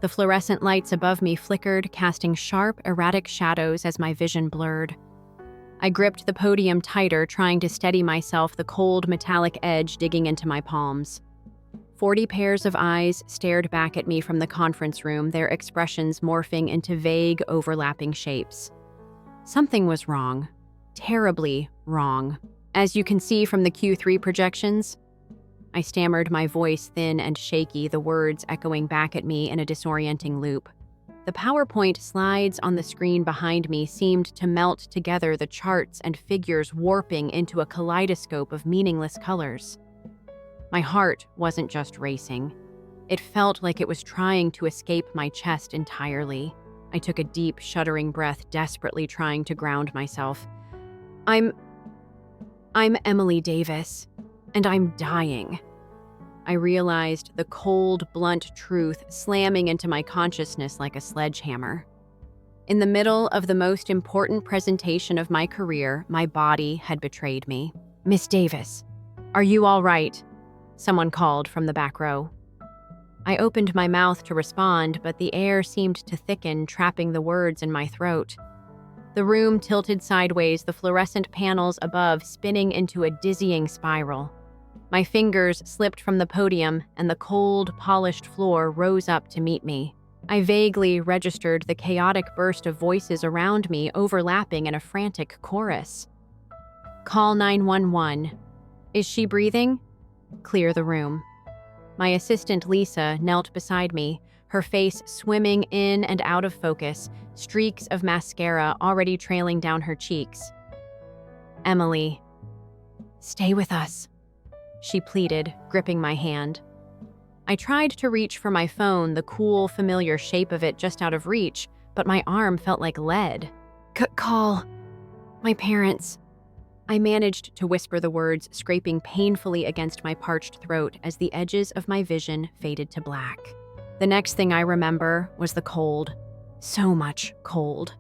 The fluorescent lights above me flickered, casting sharp, erratic shadows as my vision blurred. I gripped the podium tighter, trying to steady myself, the cold, metallic edge digging into my palms. 40 pairs of eyes stared back at me from the conference room, their expressions morphing into vague, overlapping shapes. Something was wrong. Terribly wrong. As you can see from the Q3 projections, I stammered, my voice thin and shaky, the words echoing back at me in a disorienting loop. The PowerPoint slides on the screen behind me seemed to melt together, the charts and figures warping into a kaleidoscope of meaningless colors. My heart wasn't just racing. It felt like it was trying to escape my chest entirely. I took a deep, shuddering breath, desperately trying to ground myself. I'm Emily Davis, and I'm dying. I realized the cold, blunt truth slamming into my consciousness like a sledgehammer. In the middle of the most important presentation of my career, my body had betrayed me. "Miss Davis, are you all right?" Someone called from the back row. I opened my mouth to respond, but the air seemed to thicken, trapping the words in my throat. The room tilted sideways, the fluorescent panels above spinning into a dizzying spiral. My fingers slipped from the podium, and the cold, polished floor rose up to meet me. I vaguely registered the chaotic burst of voices around me, overlapping in a frantic chorus. "Call 911. Is she breathing? Clear the room." My assistant, Lisa, knelt beside me, her face swimming in and out of focus, streaks of mascara already trailing down her cheeks. "Emily, stay with us," she pleaded, gripping my hand. I tried to reach for my phone, the cool, familiar shape of it just out of reach, but my arm felt like lead. Call my parents." I managed to whisper the words, scraping painfully against my parched throat as the edges of my vision faded to black. The next thing I remember was the cold. So much cold.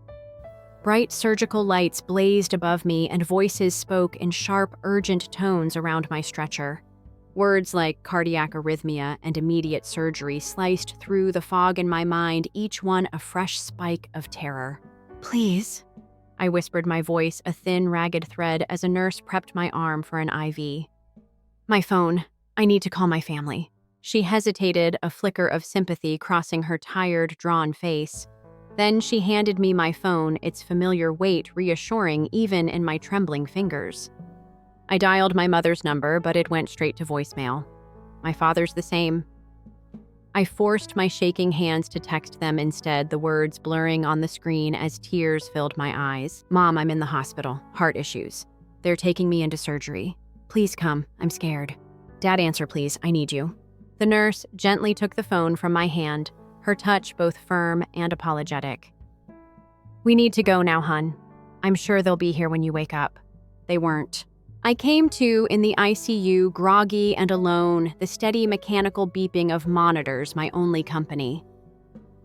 Bright surgical lights blazed above me, and voices spoke in sharp, urgent tones around my stretcher. Words like cardiac arrhythmia and immediate surgery sliced through the fog in my mind, each one a fresh spike of terror. "Please," I whispered, my voice a thin, ragged thread as a nurse prepped my arm for an IV. "My phone. I need to call my family." She hesitated, a flicker of sympathy crossing her tired, drawn face. Then she handed me my phone, its familiar weight reassuring even in my trembling fingers. I dialed my mother's number, but it went straight to voicemail. My father's the same. I forced my shaking hands to text them instead, the words blurring on the screen as tears filled my eyes. "Mom, I'm in the hospital. Heart issues. They're taking me into surgery. Please come. I'm scared." "Dad, answer please. I need you." The nurse gently took the phone from my hand, her touch both firm and apologetic. "We need to go now, hun. I'm sure they'll be here when you wake up." They weren't. I came to in the ICU, groggy and alone, the steady mechanical beeping of monitors my only company.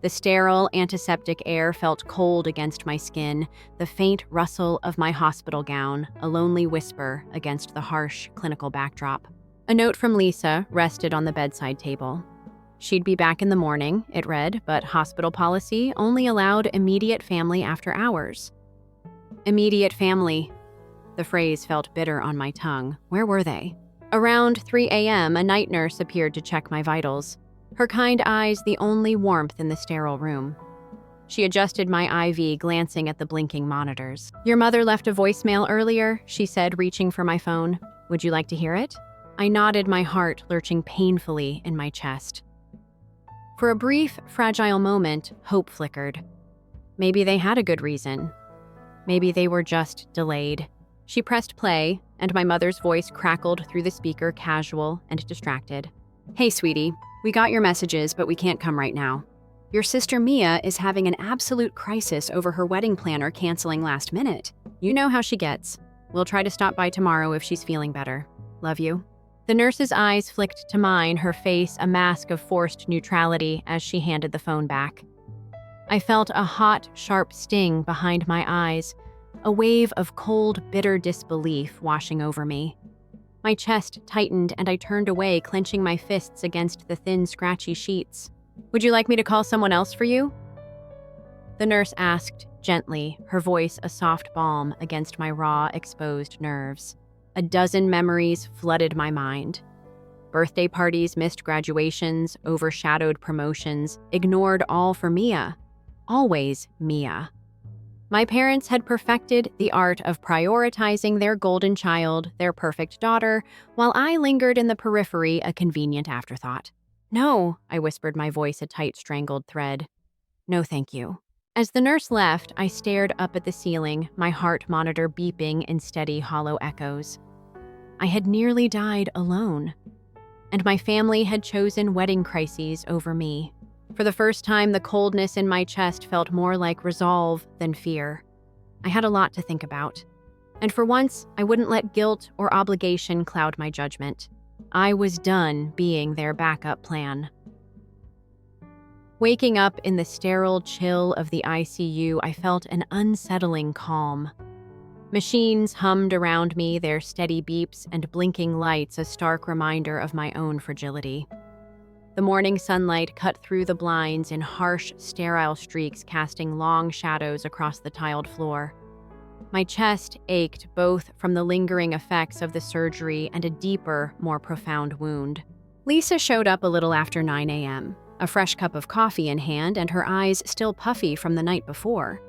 The sterile, antiseptic air felt cold against my skin, the faint rustle of my hospital gown, a lonely whisper against the harsh clinical backdrop. A note from Lisa rested on the bedside table. She'd be back in the morning, it read, but hospital policy only allowed immediate family after hours. Immediate family. The phrase felt bitter on my tongue. Where were they? Around 3 a.m., a night nurse appeared to check my vitals, her kind eyes the only warmth in the sterile room. She adjusted my IV, glancing at the blinking monitors. "Your mother left a voicemail earlier," she said, reaching for my phone. "Would you like to hear it?" I nodded, my heart lurching painfully in my chest. For a brief, fragile moment, hope flickered. Maybe they had a good reason. Maybe they were just delayed. She pressed play, and my mother's voice crackled through the speaker, casual and distracted. "Hey, sweetie, we got your messages, but we can't come right now. Your sister Mia is having an absolute crisis over her wedding planner canceling last minute. You know how she gets. We'll try to stop by tomorrow if she's feeling better. Love you." The nurse's eyes flicked to mine, her face a mask of forced neutrality as she handed the phone back. I felt a hot, sharp sting behind my eyes, a wave of cold, bitter disbelief washing over me. My chest tightened and I turned away, clenching my fists against the thin, scratchy sheets. Would you like me to call someone else for you? The nurse asked gently, her voice a soft balm against my raw, exposed nerves. A dozen memories flooded my mind. Birthday parties, missed graduations, overshadowed promotions, ignored all for Mia. Always Mia. My parents had perfected the art of prioritizing their golden child, their perfect daughter, while I lingered in the periphery, a convenient afterthought. No, I whispered, my voice a tight, strangled thread. No, thank you. As the nurse left, I stared up at the ceiling, my heart monitor beeping in steady, hollow echoes. I had nearly died alone, and my family had chosen wedding crises over me. For the first time, the coldness in my chest felt more like resolve than fear. I had a lot to think about, and for once, I wouldn't let guilt or obligation cloud my judgment. I was done being their backup plan. Waking up in the sterile chill of the ICU, I felt an unsettling calm. Machines hummed around me, their steady beeps and blinking lights a stark reminder of my own fragility. The morning sunlight cut through the blinds in harsh, sterile streaks, casting long shadows across the tiled floor. My chest ached both from the lingering effects of the surgery and a deeper, more profound wound. Lisa showed up a little after 9 a.m., a fresh cup of coffee in hand and her eyes still puffy from the night before.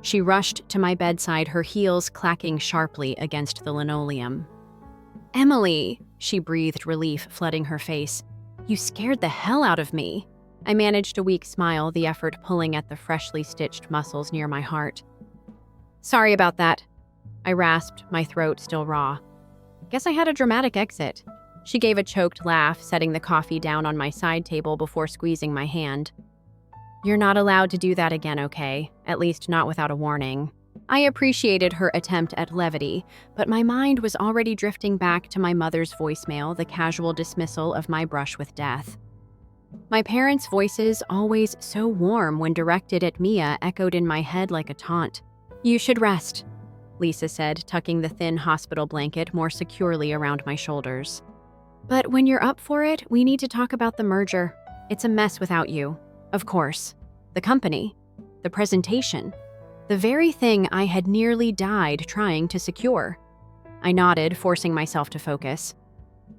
She rushed to my bedside, her heels clacking sharply against the linoleum. "Emily," she breathed, relief flooding her face. "You scared the hell out of me." I managed a weak smile, the effort pulling at the freshly stitched muscles near my heart. "Sorry about that," I rasped, my throat still raw. "Guess I had a dramatic exit." She gave a choked laugh, setting the coffee down on my side table before squeezing my hand. "You're not allowed to do that again, okay? At least not without a warning." I appreciated her attempt at levity, but my mind was already drifting back to my mother's voicemail, the casual dismissal of my brush with death. My parents' voices, always so warm when directed at Mia, echoed in my head like a taunt. "You should rest," Lisa said, tucking the thin hospital blanket more securely around my shoulders. "But when you're up for it, we need to talk about the merger. It's a mess without you. Of course. The company. The presentation. The very thing I had nearly died trying to secure." I nodded, forcing myself to focus.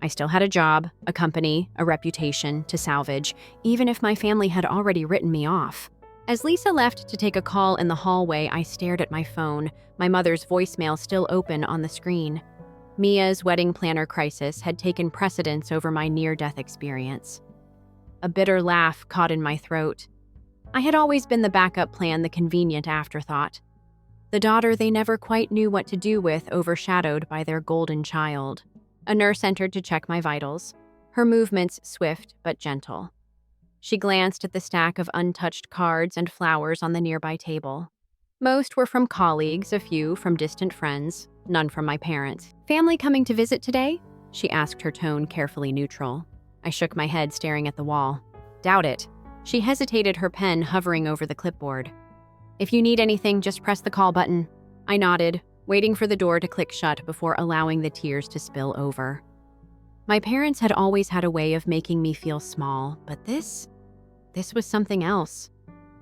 I still had a job, a company, a reputation to salvage, even if my family had already written me off. As Lisa left to take a call in the hallway, I stared at my phone, my mother's voicemail still open on the screen. Mia's wedding planner crisis had taken precedence over my near-death experience. A bitter laugh caught in my throat. I had always been the backup plan, the convenient afterthought. The daughter they never quite knew what to do with, overshadowed by their golden child. A nurse entered to check my vitals, her movements swift but gentle. She glanced at the stack of untouched cards and flowers on the nearby table. Most were from colleagues, a few from distant friends, none from my parents. "Family coming to visit today?" she asked, her tone carefully neutral. I shook my head, staring at the wall. "Doubt it." She hesitated, her pen hovering over the clipboard. "If you need anything, just press the call button." I nodded, waiting for the door to click shut before allowing the tears to spill over. My parents had always had a way of making me feel small, but this was something else.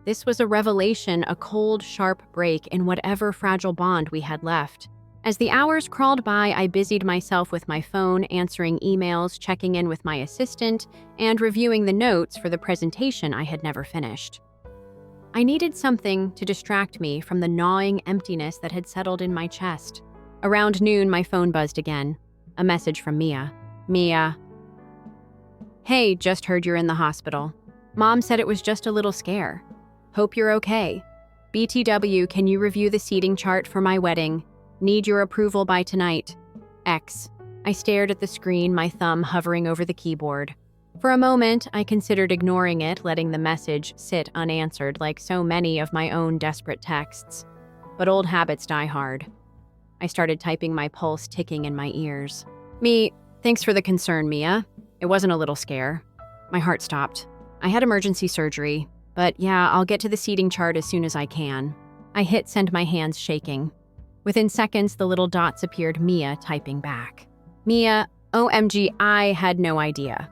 This was a revelation, a cold, sharp break in whatever fragile bond we had left. As the hours crawled by, I busied myself with my phone, answering emails, checking in with my assistant, and reviewing the notes for the presentation I had never finished. I needed something to distract me from the gnawing emptiness that had settled in my chest. Around noon, my phone buzzed again. A message from Mia. "Mia. Hey, just heard you're in the hospital. Mom said it was just a little scare. Hope you're okay. BTW, can you review the seating chart for my wedding? Need your approval by tonight. X." I stared at the screen, my thumb hovering over the keyboard. For a moment, I considered ignoring it, letting the message sit unanswered like so many of my own desperate texts. But old habits die hard. I started typing, my pulse ticking in my ears. Thanks for the concern, Mia. It wasn't a little scare." My heart stopped. I had emergency surgery, but yeah, I'll get to the seating chart as soon as I can. I hit send, my hands shaking. Within seconds, the little dots appeared, Mia typing back. "Mia, OMG, I had no idea.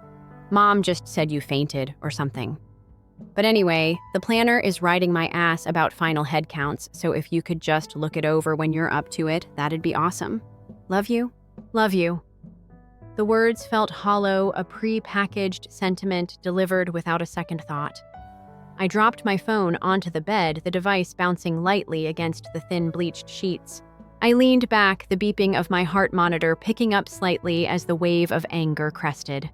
Mom just said you fainted or something." But anyway, the planner is riding my ass about final head counts, so if you could just look it over when you're up to it, that'd be awesome. Love you. Love you. The words felt hollow, a pre-packaged sentiment delivered without a second thought. I dropped my phone onto the bed, the device bouncing lightly against the thin bleached sheets. I leaned back, the beeping of my heart monitor picking up slightly as the wave of anger crested.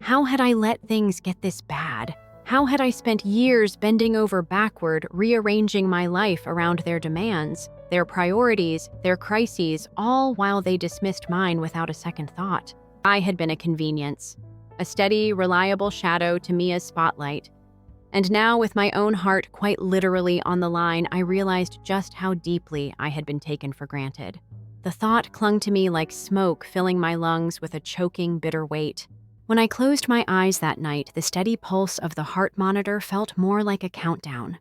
How had I let things get this bad? How had I spent years bending over backward, rearranging my life around their demands, their priorities, their crises, all while they dismissed mine without a second thought? I had been a convenience, a steady, reliable shadow to Mia's spotlight. And now, with my own heart quite literally on the line, I realized just how deeply I had been taken for granted. The thought clung to me like smoke, filling my lungs with a choking, bitter weight. When I closed my eyes that night, the steady pulse of the heart monitor felt more like a countdown.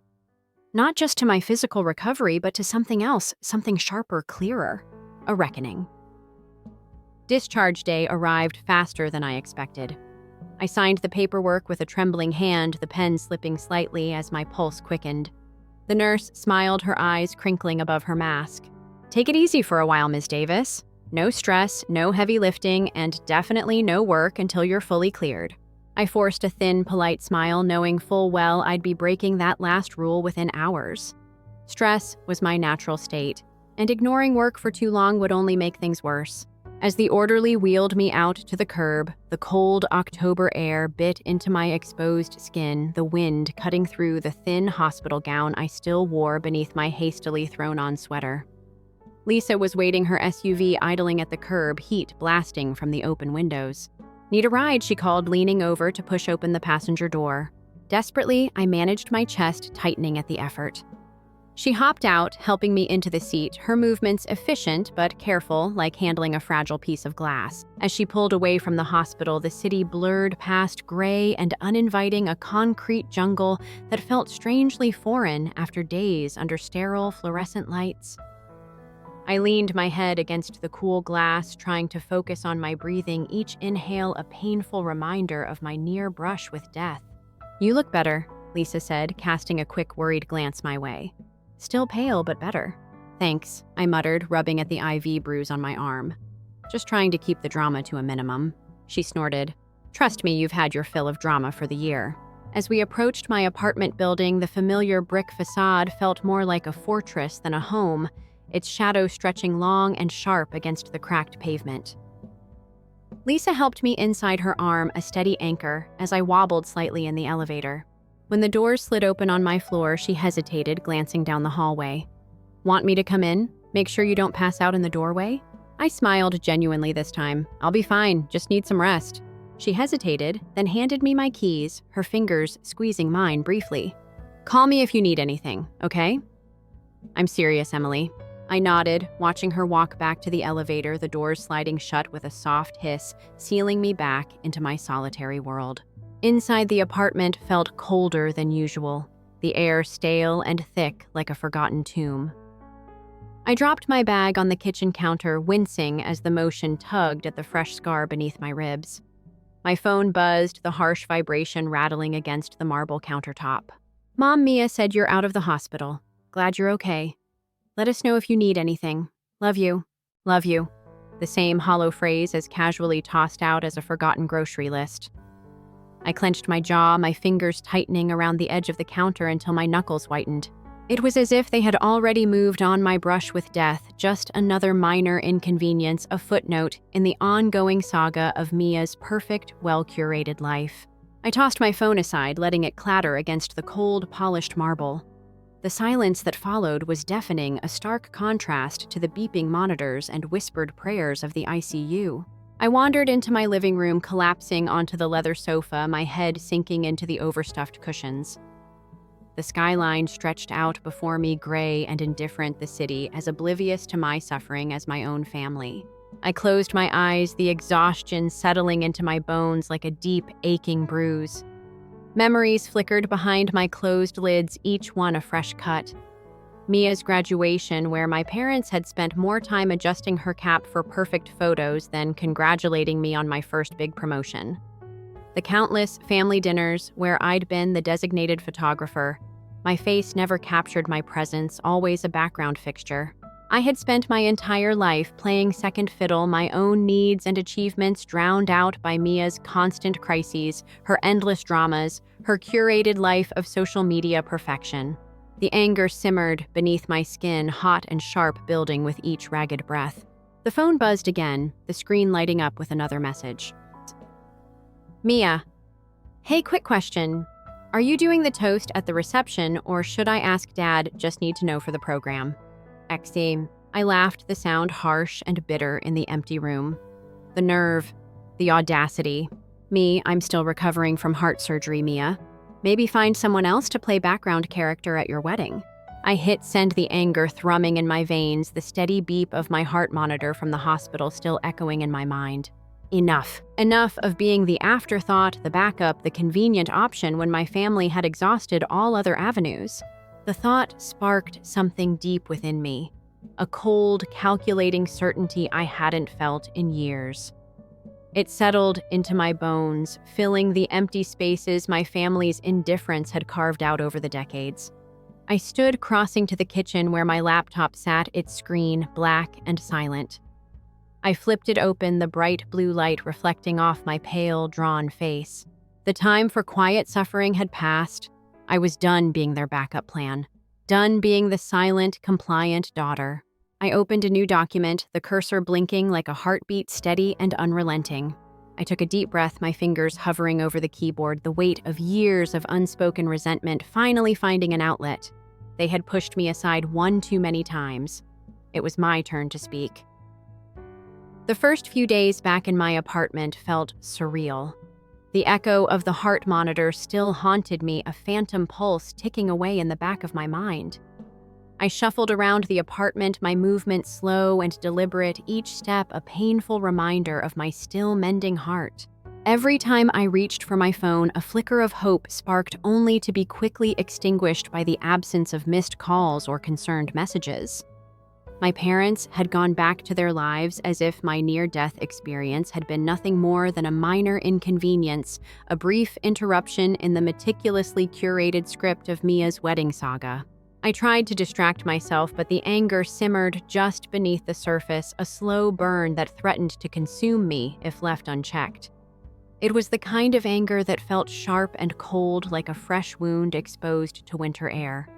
Not just to my physical recovery, but to something else, something sharper, clearer. A reckoning. Discharge day arrived faster than I expected. I signed the paperwork with a trembling hand, the pen slipping slightly as my pulse quickened. The nurse smiled, her eyes crinkling above her mask. "Take it easy for a while, Ms. Davis. No stress, no heavy lifting, and definitely no work until you're fully cleared." I forced a thin, polite smile, knowing full well I'd be breaking that last rule within hours. Stress was my natural state, and ignoring work for too long would only make things worse. As the orderly wheeled me out to the curb, the cold October air bit into my exposed skin, the wind cutting through the thin hospital gown I still wore beneath my hastily thrown-on sweater. Lisa was waiting her SUV idling at the curb, heat blasting from the open windows. "Need a ride?" she called, leaning over to push open the passenger door. Desperately, I managed my chest tightening at the effort. She hopped out, helping me into the seat, her movements efficient but careful, like handling a fragile piece of glass. As she pulled away from the hospital, the city blurred past gray and uninviting, a concrete jungle that felt strangely foreign after days under sterile fluorescent lights. I leaned my head against the cool glass, trying to focus on my breathing, each inhale a painful reminder of my near brush with death. "You look better," Lisa said, casting a quick, worried glance my way. "Still pale, but better." "Thanks," I muttered, rubbing at the IV bruise on my arm. "Just trying to keep the drama to a minimum." She snorted. "Trust me, you've had your fill of drama for the year." As we approached my apartment building, the familiar brick facade felt more like a fortress than a home, its shadow stretching long and sharp against the cracked pavement. Lisa helped me inside her arm, a steady anchor, as I wobbled slightly in the elevator. When the doors slid open on my floor, she hesitated, glancing down the hallway. "Want me to come in? Make sure you don't pass out in the doorway?" I smiled genuinely this time. "I'll be fine, just need some rest." She hesitated, then handed me my keys, her fingers squeezing mine briefly. "Call me if you need anything, okay?" "I'm serious, Emily." I nodded, watching her walk back to the elevator, the doors sliding shut with a soft hiss, sealing me back into my solitary world. Inside the apartment felt colder than usual, the air stale and thick like a forgotten tomb. I dropped my bag on the kitchen counter, wincing as the motion tugged at the fresh scar beneath my ribs. My phone buzzed, the harsh vibration rattling against the marble countertop. "Mom, Mia said you're out of the hospital. Glad you're okay. Let us know if you need anything. Love you. Love you." The same hollow phrase as casually tossed out as a forgotten grocery list. I clenched my jaw, my fingers tightening around the edge of the counter until my knuckles whitened. It was as if they had already moved on my brush with death, just another minor inconvenience, a footnote in the ongoing saga of Mia's perfect, well-curated life. I tossed my phone aside, letting it clatter against the cold, polished marble. The silence that followed was deafening, a stark contrast to the beeping monitors and whispered prayers of the ICU. I wandered into my living room, collapsing onto the leather sofa, my head sinking into the overstuffed cushions. The skyline stretched out before me, gray and indifferent, the city as oblivious to my suffering as my own family. I closed my eyes, the exhaustion settling into my bones like a deep, aching bruise. Memories flickered behind my closed lids, each one a fresh cut. Mia's graduation, where my parents had spent more time adjusting her cap for perfect photos than congratulating me on my first big promotion. The countless family dinners where I'd been the designated photographer. My face never captured my presence, always a background fixture. I had spent my entire life playing second fiddle, my own needs and achievements drowned out by Mia's constant crises, her endless dramas, her curated life of social media perfection. The anger simmered beneath my skin, hot and sharp, building with each ragged breath. The phone buzzed again, the screen lighting up with another message. Mia. Hey, quick question. Are you doing the toast at the reception, or should I ask Dad? Just need to know for the program. XD. I laughed, the sound harsh and bitter in the empty room. The nerve, the audacity. Me, I'm still recovering from heart surgery, Mia. Maybe find someone else to play background character at your wedding. I hit send, the anger thrumming in my veins, the steady beep of my heart monitor from the hospital still echoing in my mind. Enough. Enough of being the afterthought, the backup, the convenient option when my family had exhausted all other avenues. The thought sparked something deep within me, a cold, calculating certainty I hadn't felt in years. It settled into my bones, filling the empty spaces my family's indifference had carved out over the decades. I stood crossing to the kitchen where my laptop sat, its screen black and silent. I flipped it open, the bright blue light reflecting off my pale, drawn face. The time for quiet suffering had passed. I was done being their backup plan. Done being the silent, compliant daughter. I opened a new document, the cursor blinking like a heartbeat, steady and unrelenting. I took a deep breath, my fingers hovering over the keyboard, the weight of years of unspoken resentment finally finding an outlet. They had pushed me aside one too many times. It was my turn to speak. The first few days back in my apartment felt surreal. The echo of the heart monitor still haunted me, a phantom pulse ticking away in the back of my mind. I shuffled around the apartment, my movements slow and deliberate, each step a painful reminder of my still mending heart. Every time I reached for my phone, a flicker of hope sparked only to be quickly extinguished by the absence of missed calls or concerned messages. My parents had gone back to their lives as if my near-death experience had been nothing more than a minor inconvenience, a brief interruption in the meticulously curated script of Mia's wedding saga. I tried to distract myself, but the anger simmered just beneath the surface, a slow burn that threatened to consume me if left unchecked. It was the kind of anger that felt sharp and cold, like a fresh wound exposed to winter air.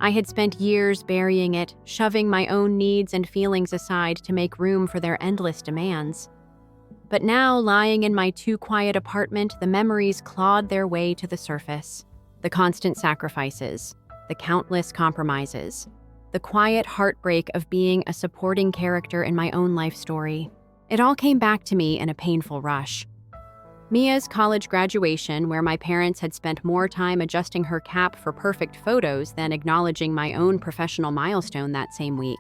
I had spent years burying it, shoving my own needs and feelings aside to make room for their endless demands. But now, lying in my too quiet apartment, the memories clawed their way to the surface. The constant sacrifices, the countless compromises, the quiet heartbreak of being a supporting character in my own life story. It all came back to me in a painful rush. Mia's college graduation, where my parents had spent more time adjusting her cap for perfect photos than acknowledging my own professional milestone that same week.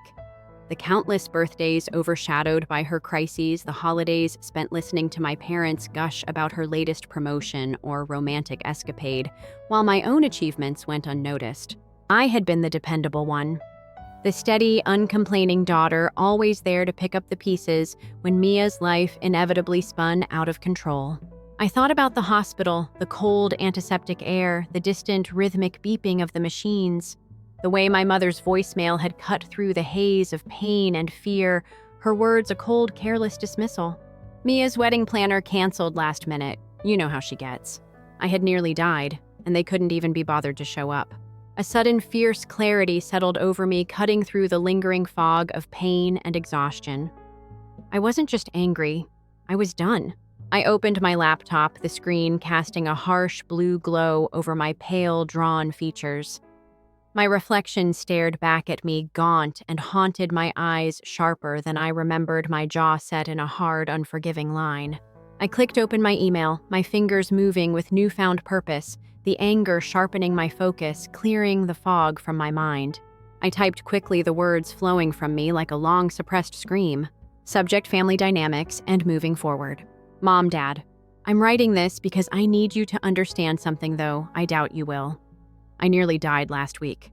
The countless birthdays overshadowed by her crises, the holidays spent listening to my parents gush about her latest promotion or romantic escapade, while my own achievements went unnoticed. I had been the dependable one. The steady, uncomplaining daughter, always there to pick up the pieces when Mia's life inevitably spun out of control. I thought about the hospital, the cold antiseptic air, the distant rhythmic beeping of the machines, the way my mother's voicemail had cut through the haze of pain and fear, her words a cold, careless dismissal. Mia's wedding planner canceled last minute. You know how she gets. I had nearly died, and they couldn't even be bothered to show up. A sudden fierce clarity settled over me, cutting through the lingering fog of pain and exhaustion. I wasn't just angry, I was done. I opened my laptop, the screen casting a harsh blue glow over my pale, drawn features. My reflection stared back at me, gaunt, and haunted my eyes sharper than I remembered, my jaw set in a hard, unforgiving line. I clicked open my email, my fingers moving with newfound purpose, the anger sharpening my focus, clearing the fog from my mind. I typed quickly, the words flowing from me like a long, suppressed scream. Subject: family dynamics and moving forward. Mom, Dad, I'm writing this because I need you to understand something, though I doubt you will. I nearly died last week.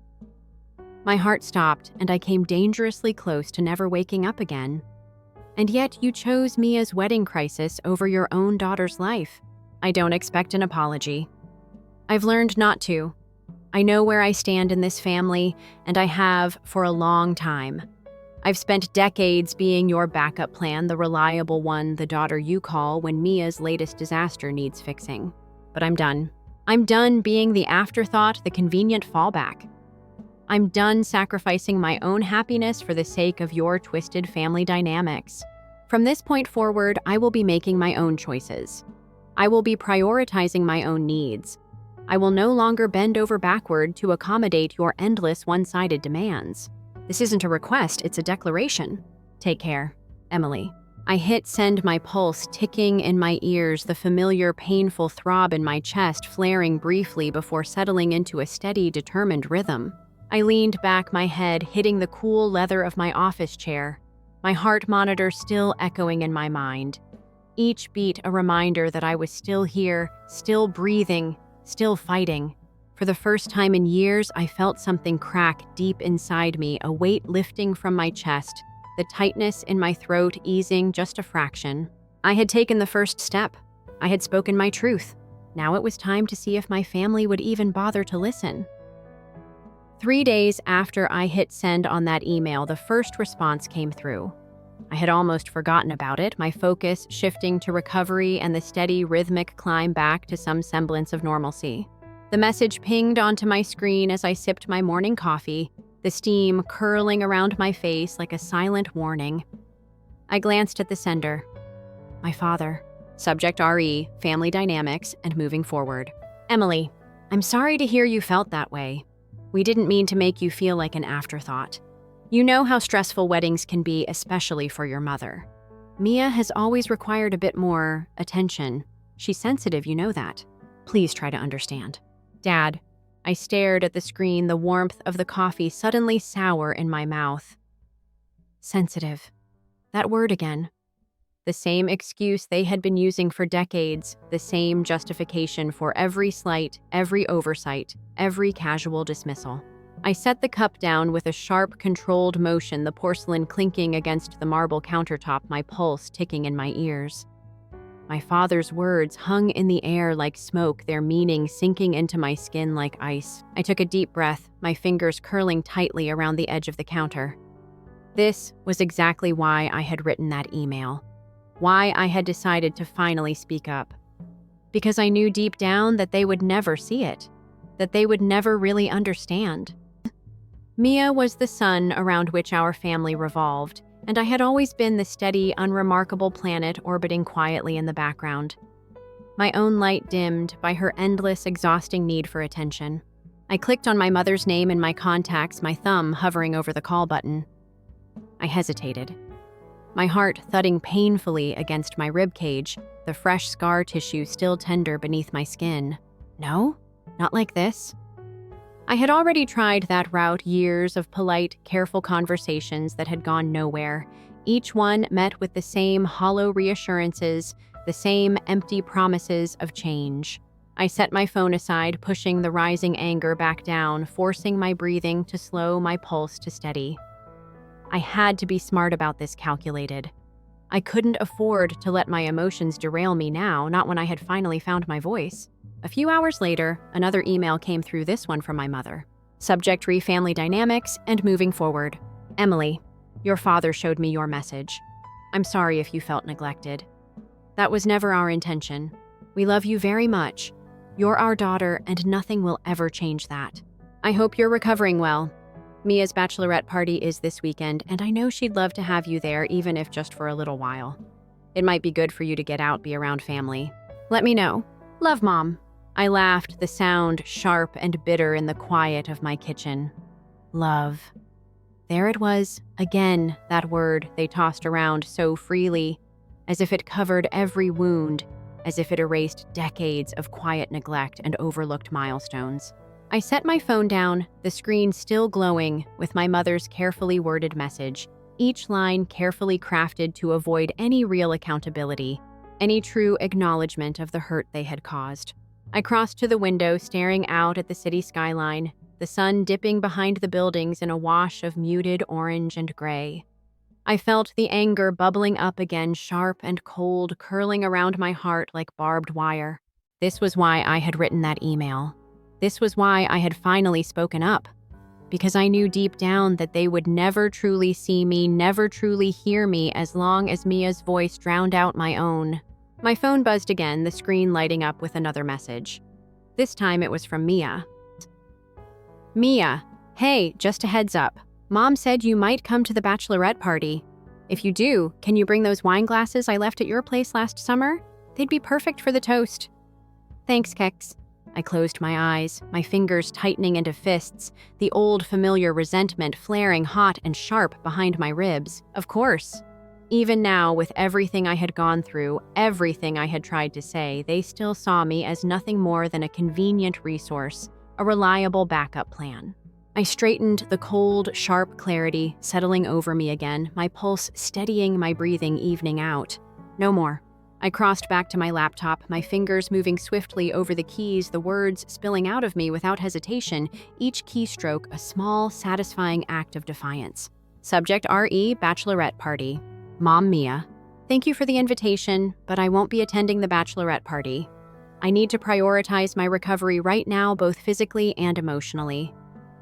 My heart stopped, and I came dangerously close to never waking up again. And yet you chose Mia's wedding crisis over your own daughter's life. I don't expect an apology. I've learned not to. I know where I stand in this family, and I have for a long time. I've spent decades being your backup plan, the reliable one, the daughter you call when Mia's latest disaster needs fixing. But I'm done. I'm done being the afterthought, the convenient fallback. I'm done sacrificing my own happiness for the sake of your twisted family dynamics. From this point forward, I will be making my own choices. I will be prioritizing my own needs. I will no longer bend over backward to accommodate your endless one-sided demands. This isn't a request, it's a declaration. Take care, Emily. I hit send, my pulse ticking in my ears, the familiar painful throb in my chest flaring briefly before settling into a steady, determined rhythm. I leaned back, my head hitting the cool leather of my office chair, my heart monitor still echoing in my mind. Each beat a reminder that I was still here, still breathing, still fighting. For the first time in years, I felt something crack deep inside me, a weight lifting from my chest, the tightness in my throat easing just a fraction. I had taken the first step. I had spoken my truth. Now it was time to see if my family would even bother to listen. 3 days after I hit send on that email, the first response came through. I had almost forgotten about it, my focus shifting to recovery and the steady, rhythmic climb back to some semblance of normalcy. The message pinged onto my screen as I sipped my morning coffee, the steam curling around my face like a silent warning. I glanced at the sender. My father. Subject RE, family dynamics, and moving forward. Emily, I'm sorry to hear you felt that way. We didn't mean to make you feel like an afterthought. You know how stressful weddings can be, especially for your mother. Mia has always required a bit more attention. She's sensitive, you know that. Please try to understand. Dad, I stared at the screen, the warmth of the coffee suddenly sour in my mouth. Sensitive. That word again. The same excuse they had been using for decades, the same justification for every slight, every oversight, every casual dismissal. I set the cup down with a sharp, controlled motion, the porcelain clinking against the marble countertop, my pulse ticking in my ears. My father's words hung in the air like smoke, their meaning sinking into my skin like ice. I took a deep breath, my fingers curling tightly around the edge of the counter. This was exactly why I had written that email. Why I had decided to finally speak up. Because I knew deep down that they would never see it, that they would never really understand. Mia was the sun around which our family revolved, and I had always been the steady, unremarkable planet orbiting quietly in the background. My own light dimmed by her endless, exhausting need for attention. I clicked on my mother's name in my contacts, my thumb hovering over the call button. I hesitated. My heart thudding painfully against my ribcage, the fresh scar tissue still tender beneath my skin. No, not like this. I had already tried that route, years of polite, careful conversations that had gone nowhere, each one met with the same hollow reassurances, the same empty promises of change. I set my phone aside, pushing the rising anger back down, forcing my breathing to slow, my pulse to steady. I had to be smart about this, calculated. I couldn't afford to let my emotions derail me now, not when I had finally found my voice. A few hours later, another email came through, this one from my mother. Subject: family dynamics and moving forward. Emily, your father showed me your message. I'm sorry if you felt neglected. That was never our intention. We love you very much. You're our daughter, and nothing will ever change that. I hope you're recovering well. Mia's bachelorette party is this weekend, and I know she'd love to have you there, even if just for a little while. It might be good for you to get out, be around family. Let me know. Love, Mom. I laughed, the sound sharp and bitter in the quiet of my kitchen. Love. There it was, again, that word they tossed around so freely, as if it covered every wound, as if it erased decades of quiet neglect and overlooked milestones. I set my phone down, the screen still glowing with my mother's carefully worded message, each line carefully crafted to avoid any real accountability, any true acknowledgement of the hurt they had caused. I crossed to the window, staring out at the city skyline, the sun dipping behind the buildings in a wash of muted orange and gray. I felt the anger bubbling up again, sharp and cold, curling around my heart like barbed wire. This was why I had written that email. This was why I had finally spoken up. Because I knew deep down that they would never truly see me, never truly hear me as long as Mia's voice drowned out my own. My phone buzzed again, the screen lighting up with another message. This time it was from Mia. Mia, hey, just a heads up. Mom said you might come to the bachelorette party. If you do, can you bring those wine glasses I left at your place last summer? They'd be perfect for the toast. Thanks, Kex. I closed my eyes, my fingers tightening into fists, the old familiar resentment flaring hot and sharp behind my ribs. Of course. Even now, with everything I had gone through, everything I had tried to say, they still saw me as nothing more than a convenient resource, a reliable backup plan. I straightened, the cold, sharp clarity settling over me again, my pulse steadying my breathing evening out. No more. I crossed back to my laptop, my fingers moving swiftly over the keys, the words spilling out of me without hesitation, each keystroke a small, satisfying act of defiance. Subject RE, bachelorette party. Mom Mia. Thank you for the invitation, but I won't be attending the bachelorette party. I need to prioritize my recovery right now, both physically and emotionally.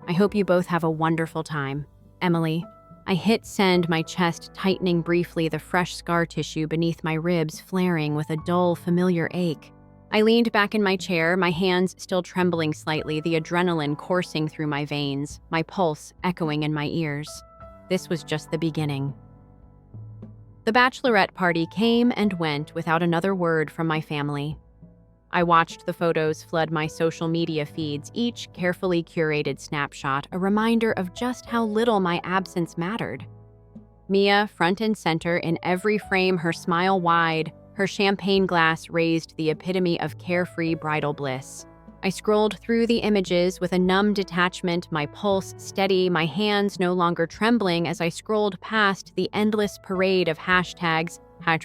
I hope you both have a wonderful time. Emily. I hit send, my chest tightening briefly, the fresh scar tissue beneath my ribs flaring with a dull, familiar ache. I leaned back in my chair, my hands still trembling slightly, the adrenaline coursing through my veins, my pulse echoing in my ears. This was just the beginning. The bachelorette party came and went without another word from my family. I watched the photos flood my social media feeds, each carefully curated snapshot, a reminder of just how little my absence mattered. Mia, front and center in every frame, her smile wide, her champagne glass raised, the epitome of carefree bridal bliss. I scrolled through the images with a numb detachment, my pulse steady, my hands no longer trembling as I scrolled past the endless parade of hashtags,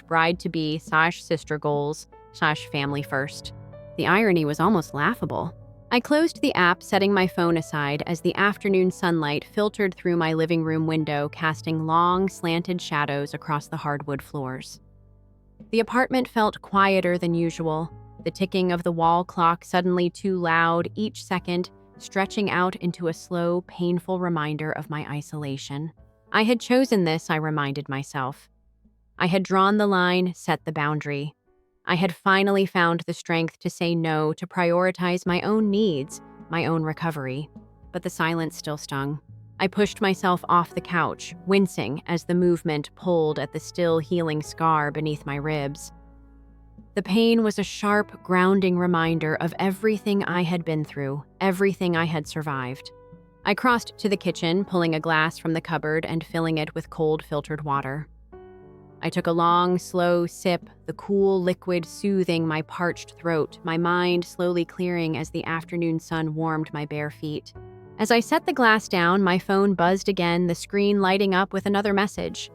#bride-to-be, /sister goals, /family first. The irony was almost laughable. I closed the app, setting my phone aside as the afternoon sunlight filtered through my living room window, casting long, slanted shadows across the hardwood floors. The apartment felt quieter than usual, the ticking of the wall clock suddenly too loud, each second stretching out into a slow, painful reminder of my isolation. I had chosen this, I reminded myself. I had drawn the line, set the boundary. I had finally found the strength to say no, to prioritize my own needs, my own recovery. But the silence still stung. I pushed myself off the couch, wincing as the movement pulled at the still healing scar beneath my ribs. The pain was a sharp, grounding reminder of everything I had been through, everything I had survived. I crossed to the kitchen, pulling a glass from the cupboard and filling it with cold filtered water. I took a long, slow sip, the cool liquid soothing my parched throat, my mind slowly clearing as the afternoon sun warmed my bare feet. As I set the glass down, my phone buzzed again, the screen lighting up with another message.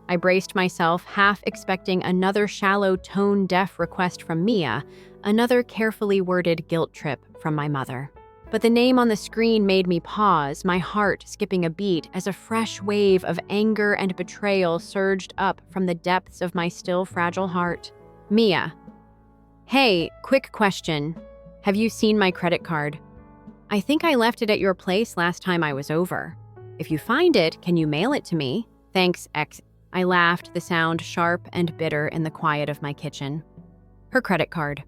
I braced myself, half expecting another shallow, tone-deaf request from Mia, another carefully worded guilt trip from my mother. But the name on the screen made me pause, my heart skipping a beat as a fresh wave of anger and betrayal surged up from the depths of my still fragile heart. Mia. Hey, quick question. Have you seen my credit card? I think I left it at your place last time I was over. If you find it, can you mail it to me? Thanks, X. I laughed, the sound sharp and bitter in the quiet of my kitchen. Her credit card.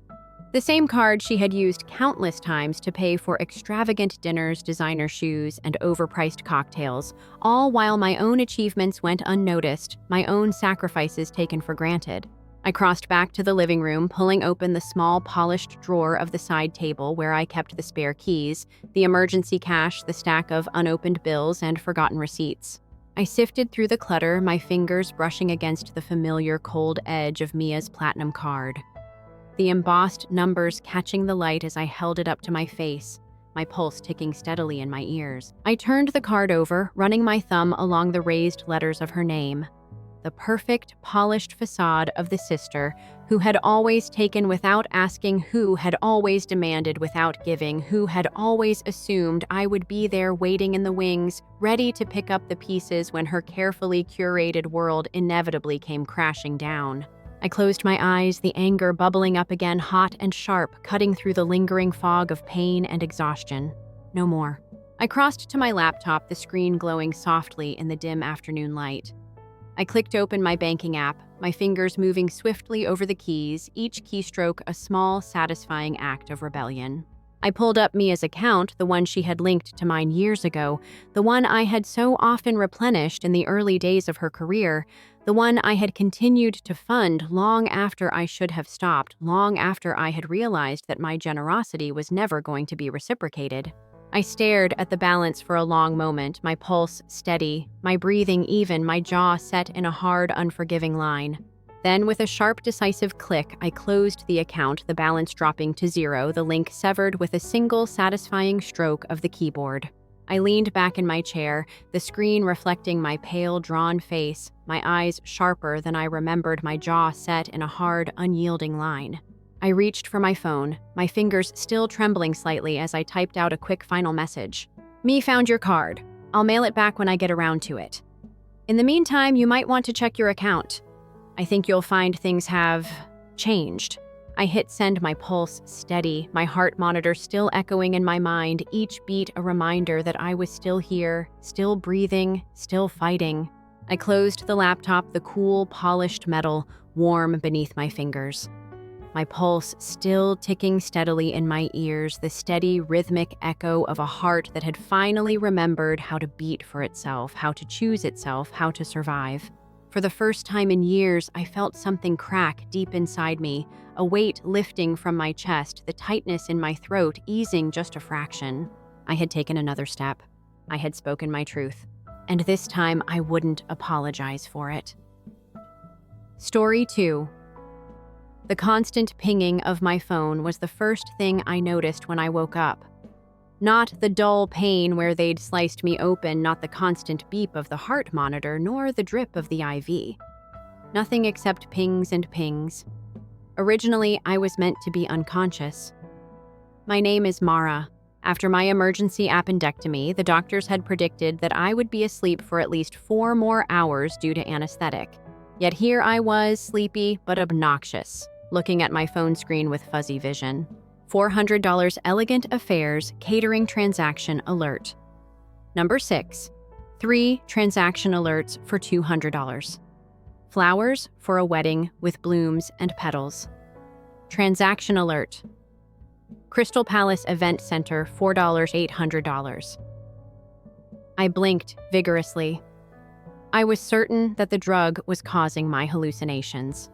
The same card she had used countless times to pay for extravagant dinners, designer shoes, and overpriced cocktails, all while my own achievements went unnoticed, my own sacrifices taken for granted. I crossed back to the living room, pulling open the small polished drawer of the side table where I kept the spare keys, the emergency cash, the stack of unopened bills, and forgotten receipts. I sifted through the clutter, my fingers brushing against the familiar cold edge of Mia's platinum card. The embossed numbers catching the light as I held it up to my face, my pulse ticking steadily in my ears. I turned the card over, running my thumb along the raised letters of her name. The perfect, polished facade of the sister who had always taken without asking, who had always demanded without giving, who had always assumed I would be there waiting in the wings, ready to pick up the pieces when her carefully curated world inevitably came crashing down. I closed my eyes, the anger bubbling up again, hot and sharp, cutting through the lingering fog of pain and exhaustion. No more. I crossed to my laptop, the screen glowing softly in the dim afternoon light. I clicked open my banking app, my fingers moving swiftly over the keys, each keystroke a small, satisfying act of rebellion. I pulled up Mia's account, the one she had linked to mine years ago, the one I had so often replenished in the early days of her career, the one I had continued to fund long after I should have stopped, long after I had realized that my generosity was never going to be reciprocated. I stared at the balance for a long moment, my pulse steady, my breathing even, my jaw set in a hard, unforgiving line. Then, with a sharp, decisive click, I closed the account, the balance dropping to 0, the link severed with a single, satisfying stroke of the keyboard. I leaned back in my chair, the screen reflecting my pale, drawn face, my eyes sharper than I remembered, my jaw set in a hard, unyielding line. I reached for my phone, my fingers still trembling slightly as I typed out a quick final message. "Me found your card. I'll mail it back when I get around to it. In the meantime, you might want to check your account. I think you'll find things have changed." I hit send, my pulse steady, my heart monitor still echoing in my mind, each beat a reminder that I was still here, still breathing, still fighting. I closed the laptop, the cool, polished metal warm beneath my fingers. My pulse still ticking steadily in my ears, the steady, rhythmic echo of a heart that had finally remembered how to beat for itself, how to choose itself, how to survive. For the first time in years, I felt something crack deep inside me, a weight lifting from my chest, the tightness in my throat easing just a fraction. I had taken another step. I had spoken my truth. And this time, I wouldn't apologize for it. Story 2. The constant pinging of my phone was the first thing I noticed when I woke up. Not the dull pain where they'd sliced me open, not the constant beep of the heart monitor, nor the drip of the IV. Nothing except pings and pings. Originally, I was meant to be unconscious. My name is Mara. After my emergency appendectomy, the doctors had predicted that I would be asleep for at least 4 more hours due to anesthetic. Yet here I was, sleepy but obnoxious, looking at my phone screen with fuzzy vision. $400 Elegant Affairs Catering Transaction Alert. Number 6. 3 transaction alerts for $200. Flowers for a wedding with blooms and petals. Transaction alert. Crystal Palace Event Center, $4 $800. I blinked vigorously. I was certain that the drug was causing my hallucinations.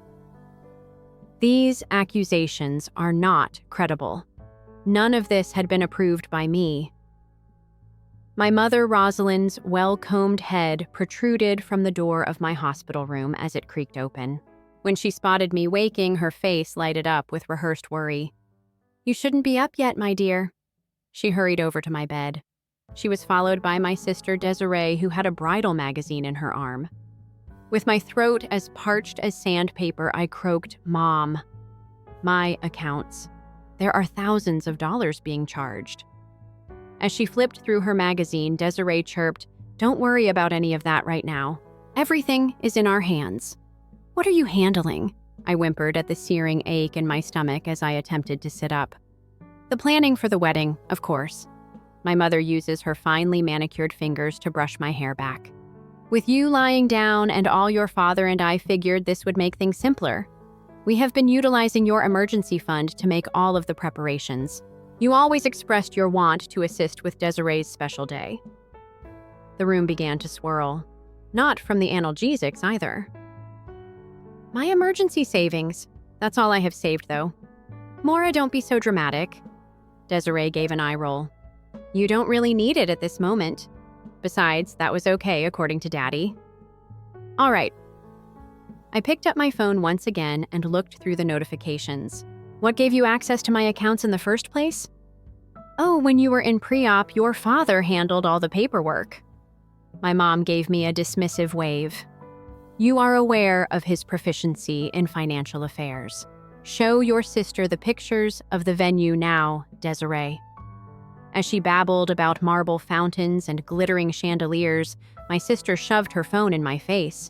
These accusations are not credible. None of this had been approved by me. My mother Rosalind's well-combed head protruded from the door of my hospital room as it creaked open. When she spotted me waking, her face lighted up with rehearsed worry. "You shouldn't be up yet, my dear." She hurried over to my bed. She was followed by my sister Desiree, who had a bridal magazine in her arm. With my throat as parched as sandpaper, I croaked, "Mom." My accounts. There are thousands of dollars being charged. As she flipped through her magazine, Desiree chirped, "Don't worry about any of that right now. Everything is in our hands." "What are you handling?" I whimpered at the searing ache in my stomach as I attempted to sit up. "The planning for the wedding, of course." My mother uses her finely manicured fingers to brush my hair back. "With you lying down and all your father and I figured this would make things simpler. We have been utilizing your emergency fund to make all of the preparations. You always expressed your want to assist with Desiree's special day." The room began to swirl. Not from the analgesics either. "My emergency savings. That's all I have saved, though." "Maura, don't be so dramatic." Desiree gave an eye roll. "You don't really need it at this moment. Besides, that was okay, according to Daddy." "All right." I picked up my phone once again and looked through the notifications. "What gave you access to my accounts in the first place?" "Oh, when you were in pre-op, your father handled all the paperwork." My mom gave me a dismissive wave. "You are aware of his proficiency in financial affairs. Show your sister the pictures of the venue now, Desiree." As she babbled about marble fountains and glittering chandeliers, my sister shoved her phone in my face.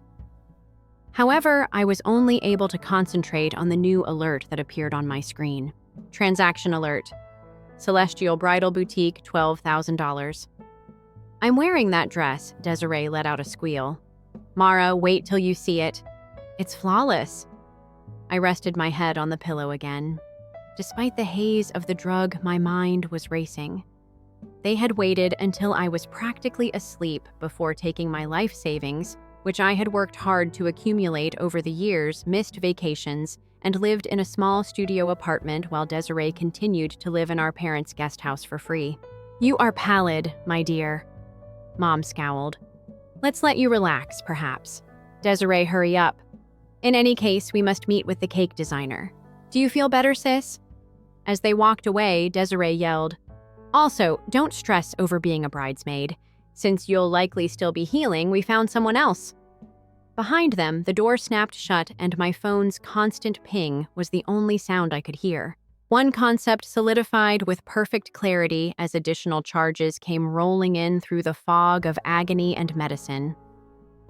However, I was only able to concentrate on the new alert that appeared on my screen. Transaction alert. Celestial Bridal Boutique, $12,000. I'm wearing that dress, Desiree let out a squeal. Mara, wait till you see it. It's flawless. I rested my head on the pillow again. Despite the haze of the drug, my mind was racing. They had waited until I was practically asleep before taking my life savings, which I had worked hard to accumulate over the years, missed vacations, and lived in a small studio apartment while Desiree continued to live in our parents' guest house for free. You are pallid, my dear. Mom scowled. Let's let you relax, perhaps. Desiree, hurry up. In any case, we must meet with the cake designer. Do you feel better, sis? As they walked away, Desiree yelled, Also, don't stress over being a bridesmaid. Since you'll likely still be healing, we found someone else. Behind them, the door snapped shut and my phone's constant ping was the only sound I could hear. One concept solidified with perfect clarity as additional charges came rolling in through the fog of agony and medicine.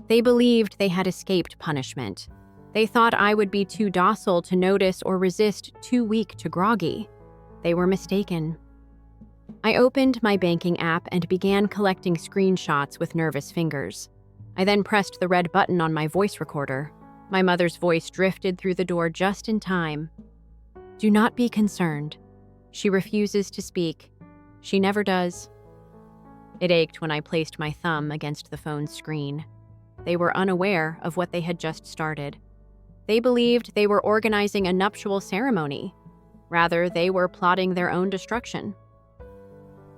They believed they had escaped punishment. They thought I would be too docile to notice or resist, too weak to groggy. They were mistaken. I opened my banking app and began collecting screenshots with nervous fingers. I then pressed the red button on my voice recorder. My mother's voice drifted through the door just in time. Do not be concerned. She refuses to speak. She never does. It ached when I placed my thumb against the phone's screen. They were unaware of what they had just started. They believed they were organizing a nuptial ceremony. Rather, they were plotting their own destruction.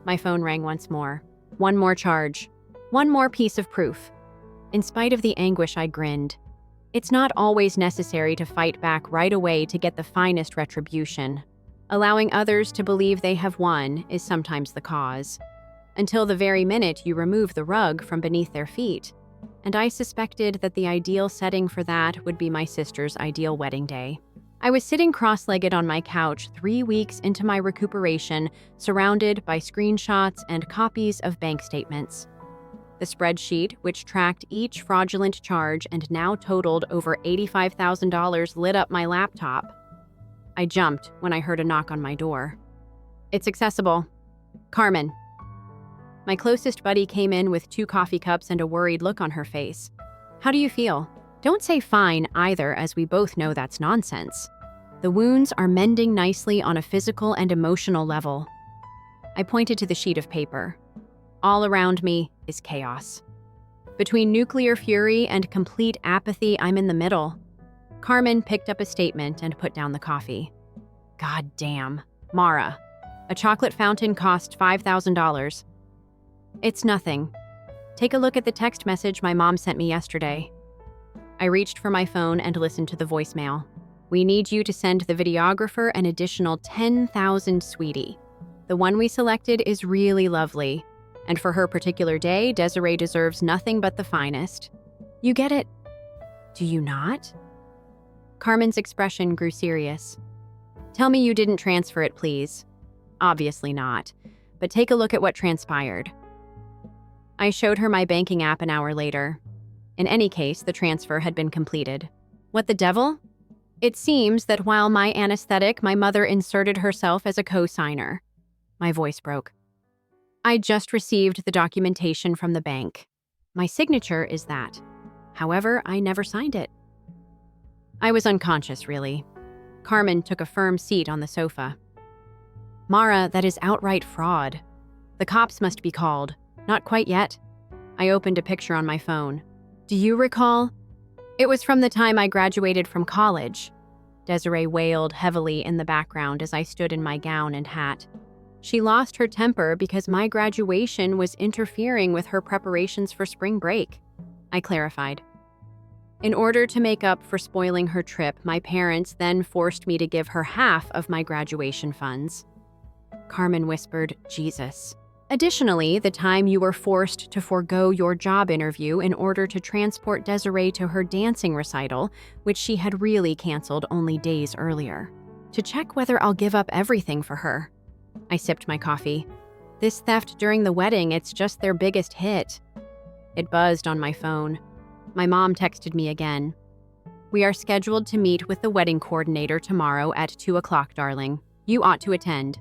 My phone rang once more. One more charge. One more piece of proof. In spite of the anguish, I grinned. It's not always necessary to fight back right away to get the finest retribution. Allowing others to believe they have won is sometimes the cause. Until the very minute you remove the rug from beneath their feet. And I suspected that the ideal setting for that would be my sister's ideal wedding day. I was sitting cross-legged on my couch 3 weeks into my recuperation, surrounded by screenshots and copies of bank statements. The spreadsheet, which tracked each fraudulent charge and now totaled over $85,000, lit up my laptop. I jumped when I heard a knock on my door. It's accessible. Carmen. My closest buddy came in with 2 coffee cups and a worried look on her face. How do you feel? Don't say fine either, as we both know that's nonsense. The wounds are mending nicely on a physical and emotional level. I pointed to the sheet of paper. All around me is chaos. Between nuclear fury and complete apathy, I'm in the middle. Carmen picked up a statement and put down the coffee. God damn. Mara. A chocolate fountain cost $5,000. It's nothing. Take a look at the text message my mom sent me yesterday. I reached for my phone and listened to the voicemail. We need you to send the videographer an additional $10,000, sweetie. The one we selected is really lovely. And for her particular day, Desiree deserves nothing but the finest. You get it? Do you not? Carmen's expression grew serious. Tell me you didn't transfer it, please. Obviously not. But take a look at what transpired. I showed her my banking app an hour later. In any case, the transfer had been completed. What the devil? It seems that while my anesthetic, my mother inserted herself as a co-signer. My voice broke. I just received the documentation from the bank. My signature is that. However, I never signed it. I was unconscious, really. Carmen took a firm seat on the sofa. Mara, that is outright fraud. The cops must be called. Not quite yet. I opened a picture on my phone. Do you recall? It was from the time I graduated from college. Desiree wailed heavily in the background as I stood in my gown and hat. She lost her temper because my graduation was interfering with her preparations for spring break. I clarified. In order to make up for spoiling her trip, my parents then forced me to give her half of my graduation funds. Carmen whispered, Jesus. Additionally, the time you were forced to forego your job interview in order to transport Desiree to her dancing recital, which she had really canceled only days earlier. To check whether I'll give up everything for her. I sipped my coffee. This theft during the wedding, it's just their biggest hit. It buzzed on my phone. My mom texted me again. We are scheduled to meet with the wedding coordinator tomorrow at 2 o'clock, darling. You ought to attend.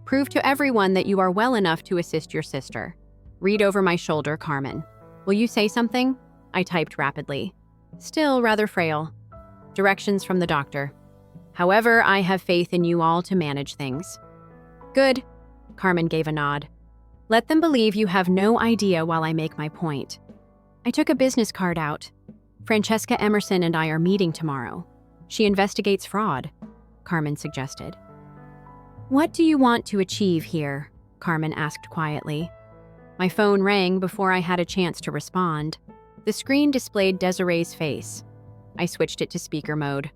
Prove to everyone that you are well enough to assist your sister. Read over my shoulder, Carmen. Will you say something? I typed rapidly. Still rather frail. Directions from the doctor. However, I have faith in you all to manage things. Good. Carmen gave a nod. Let them believe you have no idea while I make my point. I took a business card out. Francesca Emerson and I are meeting tomorrow. She investigates fraud, Carmen suggested. What do you want to achieve here? Carmen asked quietly. My phone rang before I had a chance to respond. The screen displayed Desiree's face. I switched it to speaker mode.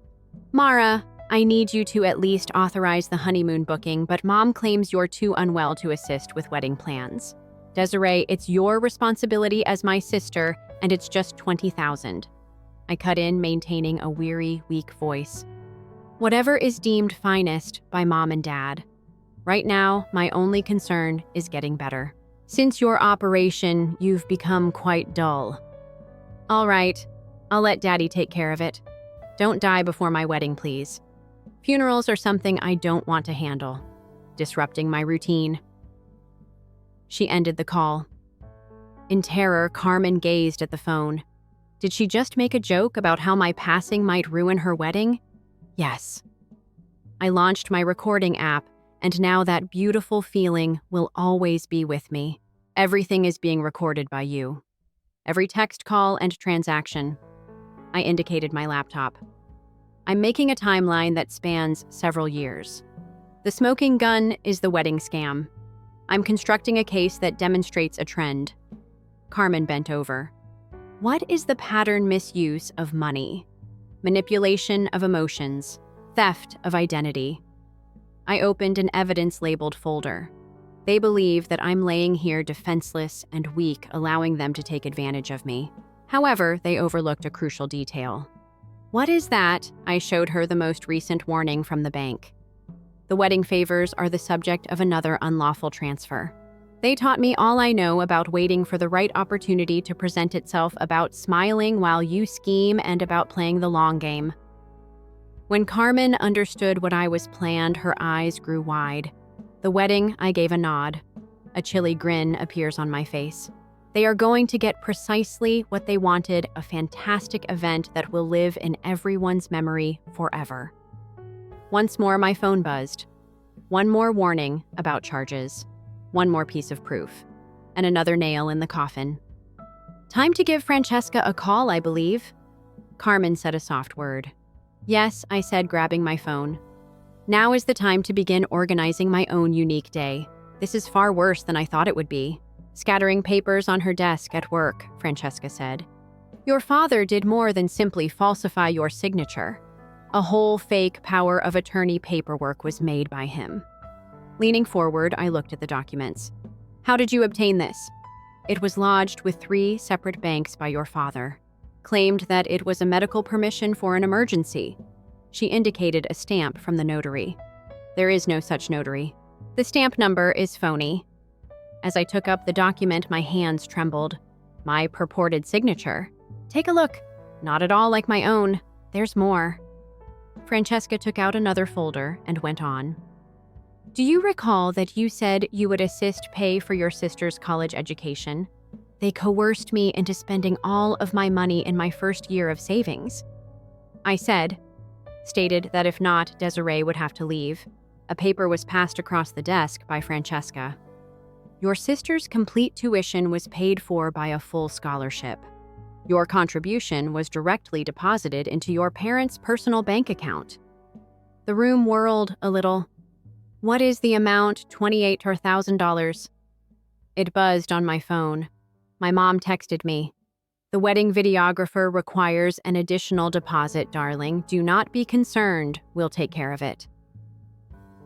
Mara, I need you to at least authorize the honeymoon booking, but Mom claims you're too unwell to assist with wedding plans. Desiree, it's your responsibility as my sister, and it's just $20,000. I cut in, maintaining a weary, weak voice. Whatever is deemed finest by Mom and Dad. Right now, my only concern is getting better. Since your operation, you've become quite dull. All right, I'll let Daddy take care of it. Don't die before my wedding, please. Funerals are something I don't want to handle, disrupting my routine. She ended the call. In terror, Carmen gazed at the phone. Did she just make a joke about how my passing might ruin her wedding? Yes. I launched my recording app, and now that beautiful feeling will always be with me. Everything is being recorded by you. Every text call and transaction. I indicated my laptop. I'm making a timeline that spans several years. The smoking gun is the wedding scam. I'm constructing a case that demonstrates a trend. Carmen bent over. What is the pattern misuse of money? Manipulation of emotions, theft of identity. I opened an evidence-labeled folder. They believe that I'm laying here defenseless and weak, allowing them to take advantage of me. However, they overlooked a crucial detail. What is that? I showed her the most recent warning from the bank. The wedding favors are the subject of another unlawful transfer. They taught me all I know about waiting for the right opportunity to present itself, about smiling while you scheme, and about playing the long game. When Carmen understood what I was planned, her eyes grew wide. The wedding, I gave a nod. A chilly grin appears on my face. They are going to get precisely what they wanted, a fantastic event that will live in everyone's memory forever. Once more, my phone buzzed. One more warning about charges. One more piece of proof. And another nail in the coffin. Time to give Francesca a call, I believe. Carmen said a soft word. Yes, I said, grabbing my phone. Now is the time to begin organizing my own unique day. This is far worse than I thought it would be. Scattering papers on her desk at work, Francesca said. Your father did more than simply falsify your signature. A whole fake power of attorney paperwork was made by him. Leaning forward, I looked at the documents. How did you obtain this? It was lodged with 3 separate banks by your father. Claimed that it was a medical permission for an emergency. She indicated a stamp from the notary. There is no such notary. The stamp number is phony. As I took up the document, my hands trembled. My purported signature. Take a look. Not at all like my own. There's more. Francesca took out another folder and went on. Do you recall that you said you would assist pay for your sister's college education? They coerced me into spending all of my money in my first year of savings. I stated that if not, Desiree would have to leave. A paper was passed across the desk by Francesca. Your sister's complete tuition was paid for by a full scholarship. Your contribution was directly deposited into your parents' personal bank account. The room whirled a little. What is the amount, $28,000 or $1,000? It buzzed on my phone. My mom texted me. The wedding videographer requires an additional deposit, darling. Do not be concerned. We'll take care of it.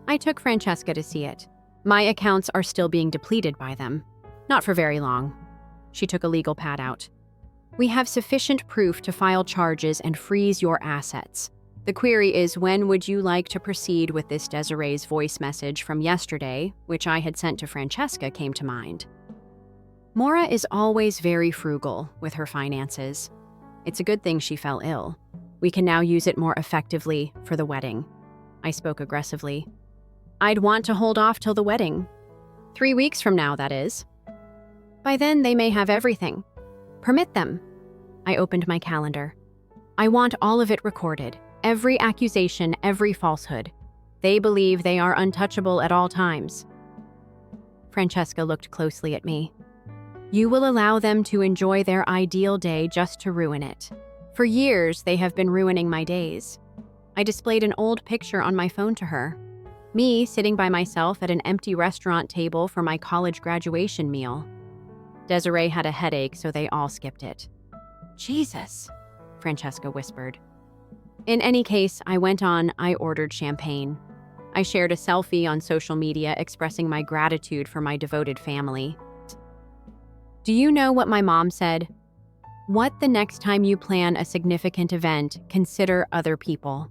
I took Francesca to see it. My accounts are still being depleted by them. Not for very long. She took a legal pad out. We have sufficient proof to file charges and freeze your assets. The query is, when would you like to proceed with this? Desiree's voice message from yesterday, which I had sent to Francesca, came to mind. Maura is always very frugal with her finances. It's a good thing she fell ill. We can now use it more effectively for the wedding. I spoke aggressively. I'd want to hold off till the wedding. 3 weeks from now, that is. By then, they may have everything. Permit them. I opened my calendar. I want all of it recorded. Every accusation, every falsehood. They believe they are untouchable at all times. Francesca looked closely at me. You will allow them to enjoy their ideal day just to ruin it. For years, they have been ruining my days. I displayed an old picture on my phone to her. Me sitting by myself at an empty restaurant table for my college graduation meal. Desiree had a headache, so they all skipped it. Jesus, Francesca whispered. In any case, I went on, I ordered champagne. I shared a selfie on social media expressing my gratitude for my devoted family. Do you know what my mom said? What the next time you plan a significant event, consider other people.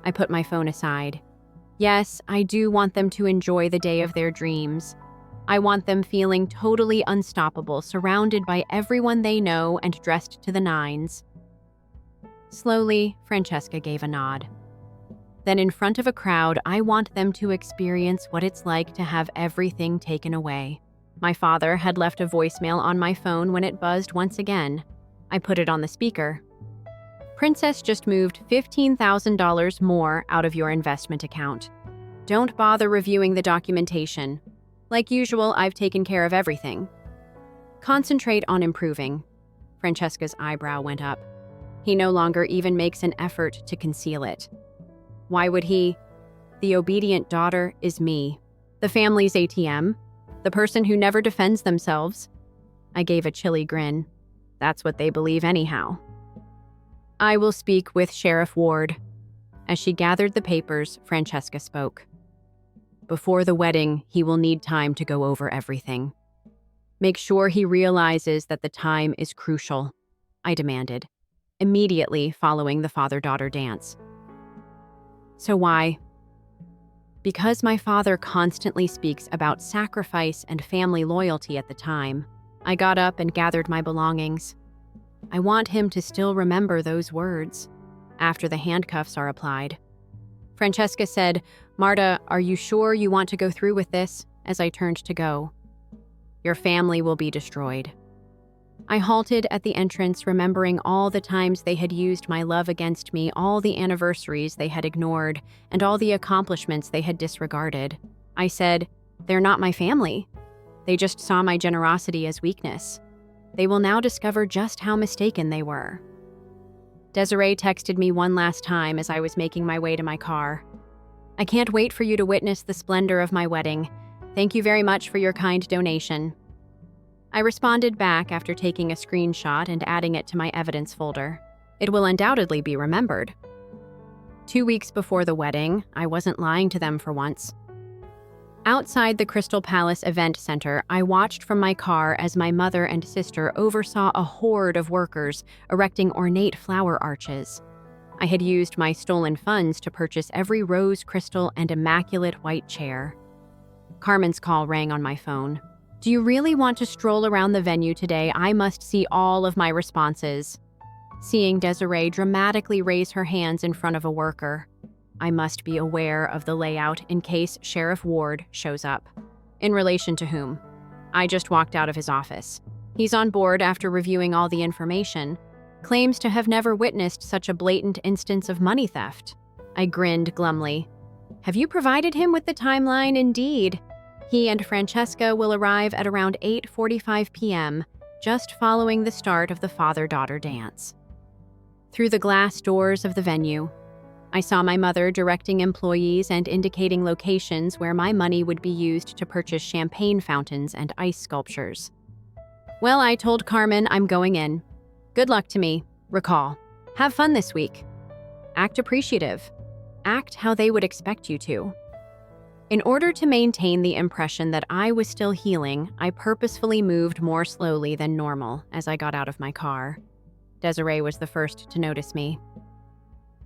I put my phone aside. Yes, I do want them to enjoy the day of their dreams. I want them feeling totally unstoppable, surrounded by everyone they know and dressed to the nines. Slowly, Francesca gave a nod. Then in front of a crowd, I want them to experience what it's like to have everything taken away. My father had left a voicemail on my phone when it buzzed once again. I put it on the speaker. Princess just moved $15,000 more out of your investment account. Don't bother reviewing the documentation. Like usual, I've taken care of everything. Concentrate on improving. Francesca's eyebrow went up. He no longer even makes an effort to conceal it. Why would he? The obedient daughter is me. The family's ATM. The person who never defends themselves. I gave a chilly grin. That's what they believe anyhow. I will speak with Sheriff Ward. As she gathered the papers, Francesca spoke. Before the wedding, he will need time to go over everything. Make sure he realizes that the time is crucial, I demanded, immediately following the father-daughter dance. So why? Because my father constantly speaks about sacrifice and family loyalty at the time, I got up and gathered my belongings. I want him to still remember those words after the handcuffs are applied. Francesca said, Marta, are you sure you want to go through with this? As I turned to go. Your family will be destroyed. I halted at the entrance, remembering all the times they had used my love against me, all the anniversaries they had ignored, and all the accomplishments they had disregarded. I said, they're not my family. They just saw my generosity as weakness. They will now discover just how mistaken they were. Desiree texted me one last time as I was making my way to my car. I can't wait for you to witness the splendor of my wedding. Thank you very much for your kind donation. I responded back after taking a screenshot and adding it to my evidence folder. It will undoubtedly be remembered. 2 weeks before the wedding, I wasn't lying to them for once. Outside the Crystal Palace Event Center, I watched from my car as my mother and sister oversaw a horde of workers erecting ornate flower arches. I had used my stolen funds to purchase every rose crystal and immaculate white chair. Carmen's call rang on my phone. Do you really want to stroll around the venue today? I must see all of my responses. Seeing Desiree dramatically raise her hands in front of a worker. I must be aware of the layout in case Sheriff Ward shows up. In relation to whom? I just walked out of his office. He's on board after reviewing all the information. Claims to have never witnessed such a blatant instance of money theft. I grinned glumly. Have you provided him with the timeline? Indeed. He and Francesca will arrive at around 8:45 p.m., just following the start of the father-daughter dance. Through the glass doors of the venue, I saw my mother directing employees and indicating locations where my money would be used to purchase champagne fountains and ice sculptures. Well, I told Carmen I'm going in. Good luck to me. Recall. Have fun this week. Act appreciative. Act how they would expect you to. In order to maintain the impression that I was still healing, I purposefully moved more slowly than normal as I got out of my car. Desiree was the first to notice me.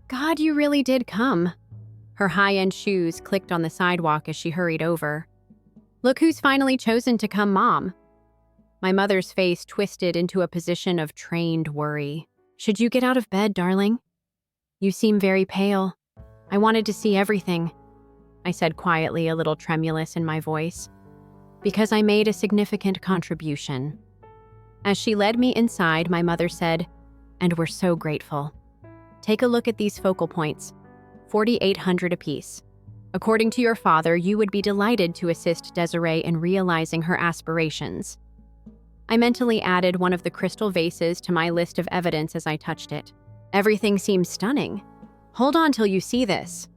God, you really did come. Her high-end shoes clicked on the sidewalk as she hurried over. Look who's finally chosen to come, Mom. My mother's face twisted into a position of trained worry. Should you get out of bed, darling? You seem very pale. I wanted to see everything, I said quietly, a little tremulous in my voice, because I made a significant contribution. As she led me inside, my mother said, "And we're so grateful. Take a look at these focal points, 4,800 apiece. According to your father, you would be delighted to assist Desiree in realizing her aspirations." I mentally added one of the crystal vases to my list of evidence as I touched it. Everything seems stunning. Hold on till you see this.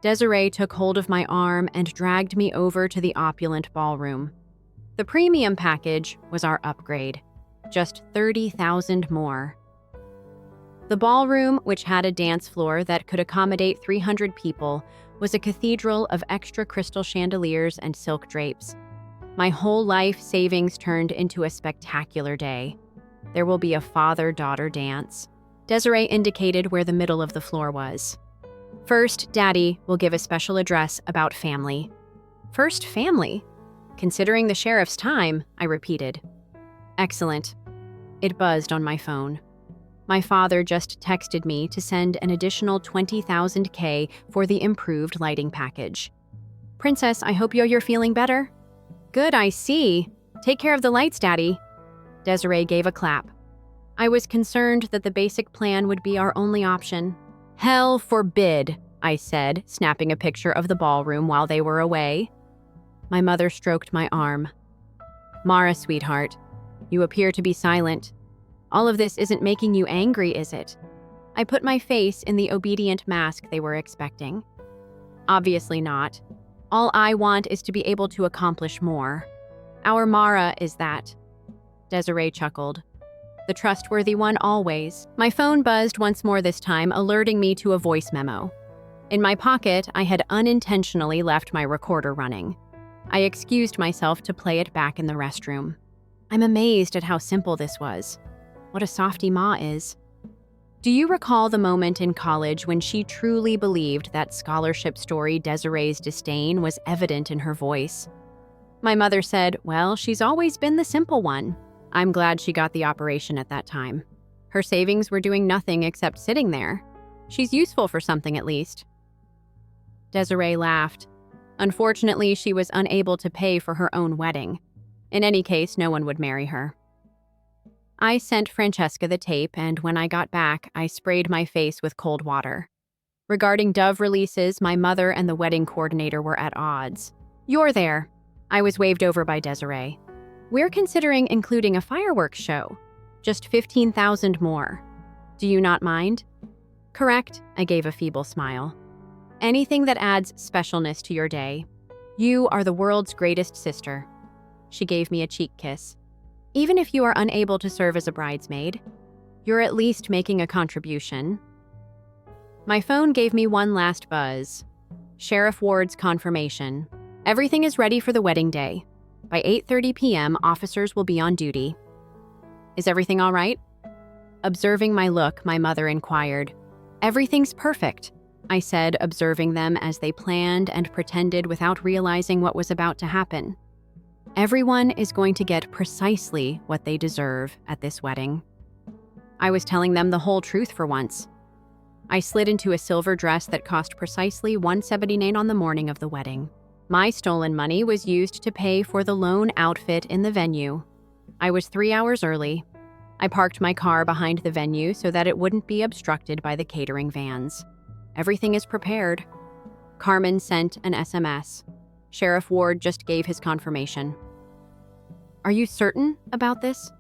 Desiree took hold of my arm and dragged me over to the opulent ballroom. The premium package was our upgrade, just 30,000 more. The ballroom, which had a dance floor that could accommodate 300 people, was a cathedral of extra crystal chandeliers and silk drapes. My whole life savings turned into a spectacular day. There will be a father-daughter dance. Desiree indicated where the middle of the floor was. First, Daddy will give a special address about family. First family? Considering the sheriff's time, I repeated. Excellent. It buzzed on my phone. My father just texted me to send an additional 20,000 K for the improved lighting package. Princess, I hope you're feeling better. Good, I see. Take care of the lights, Daddy. Desiree gave a clap. I was concerned that the basic plan would be our only option. Hell forbid, I said, snapping a picture of the ballroom while they were away. My mother stroked my arm. Mara, sweetheart, you appear to be silent. All of this isn't making you angry, is it? I put my face in the obedient mask they were expecting. Obviously not. All I want is to be able to accomplish more. Our Mara is that. Desiree chuckled. The trustworthy one always. My phone buzzed once more this time, alerting me to a voice memo. In my pocket, I had unintentionally left my recorder running. I excused myself to play it back in the restroom. I'm amazed at how simple this was. What a softy Ma is. Do you recall the moment in college when she truly believed that scholarship story Desiree's disdain was evident in her voice? My mother said, well, she's always been the simple one. I'm glad she got the operation at that time. Her savings were doing nothing except sitting there. She's useful for something at least. Desiree laughed. Unfortunately, she was unable to pay for her own wedding. In any case, no one would marry her. I sent Francesca the tape, and when I got back, I sprayed my face with cold water. Regarding Dove releases, my mother and the wedding coordinator were at odds. You're there. I was waved over by Desiree. We're considering including a fireworks show. Just 15,000 more. Do you not mind? Correct, I gave a feeble smile. Anything that adds specialness to your day. You are the world's greatest sister. She gave me a cheek kiss. Even if you are unable to serve as a bridesmaid, you're at least making a contribution. My phone gave me one last buzz. Sheriff Ward's confirmation. Everything is ready for the wedding day. By 8:30 p.m., officers will be on duty. Is everything all right? Observing my look, my mother inquired. Everything's perfect, I said, observing them as they planned and pretended without realizing what was about to happen. Everyone is going to get precisely what they deserve at this wedding. I was telling them the whole truth for once. I slid into a silver dress that cost precisely $179 on the morning of the wedding. My stolen money was used to pay for the lone outfit in the venue. I was 3 hours early. I parked my car behind the venue so that it wouldn't be obstructed by the catering vans. Everything is prepared. Carmen sent an SMS. Sheriff Ward just gave his confirmation. Are you certain about this?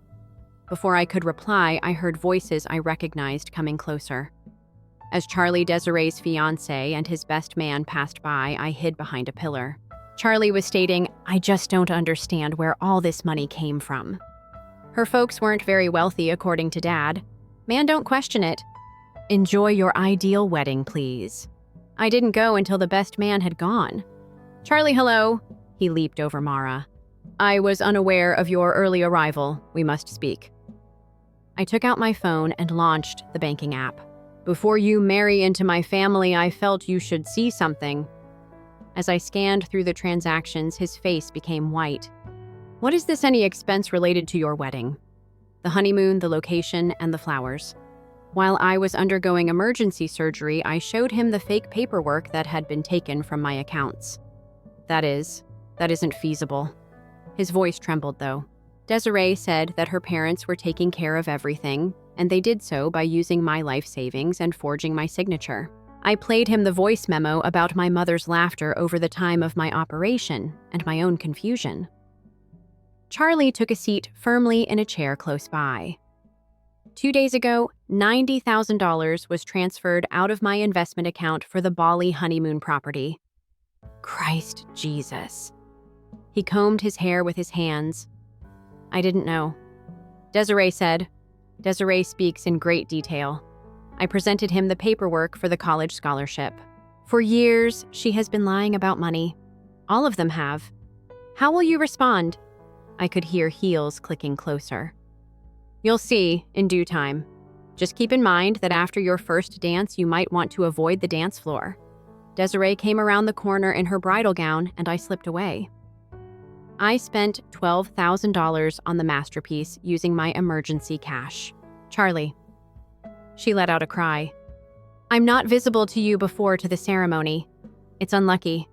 Before I could reply, I heard voices I recognized coming closer. As Charlie, Desiree's fiancé, and his best man passed by, I hid behind a pillar. Charlie was stating, I just don't understand where all this money came from. Her folks weren't very wealthy, according to Dad. Man, don't question it. Enjoy your ideal wedding, please. I didn't go until the best man had gone. Charlie, hello. He leaped over Mara. I was unaware of your early arrival. We must speak. I took out my phone and launched the banking app. Before you marry into my family, I felt you should see something. As I scanned through the transactions, his face became white. What is this any expense related to your wedding? The honeymoon, the location, and the flowers. While I was undergoing emergency surgery, I showed him the fake paperwork that had been taken from my accounts. That isn't feasible. His voice trembled, though. Desiree said that her parents were taking care of everything, and they did so by using my life savings and forging my signature. I played him the voice memo about my mother's laughter over the time of my operation and my own confusion. Charlie took a seat firmly in a chair close by. 2 days ago, $90,000 was transferred out of my investment account for the Bali honeymoon property. Christ Jesus. He combed his hair with his hands. I didn't know. Desiree said. Desiree speaks in great detail. I presented him the paperwork for the college scholarship. For years, she has been lying about money. All of them have. How will you respond? I could hear heels clicking closer. You'll see, in due time. Just keep in mind that after your first dance, you might want to avoid the dance floor. Desiree came around the corner in her bridal gown, and I slipped away. I spent $12,000 on the masterpiece using my emergency cash. Charlie. She let out a cry. I'm not visible to you before to the ceremony. It's unlucky.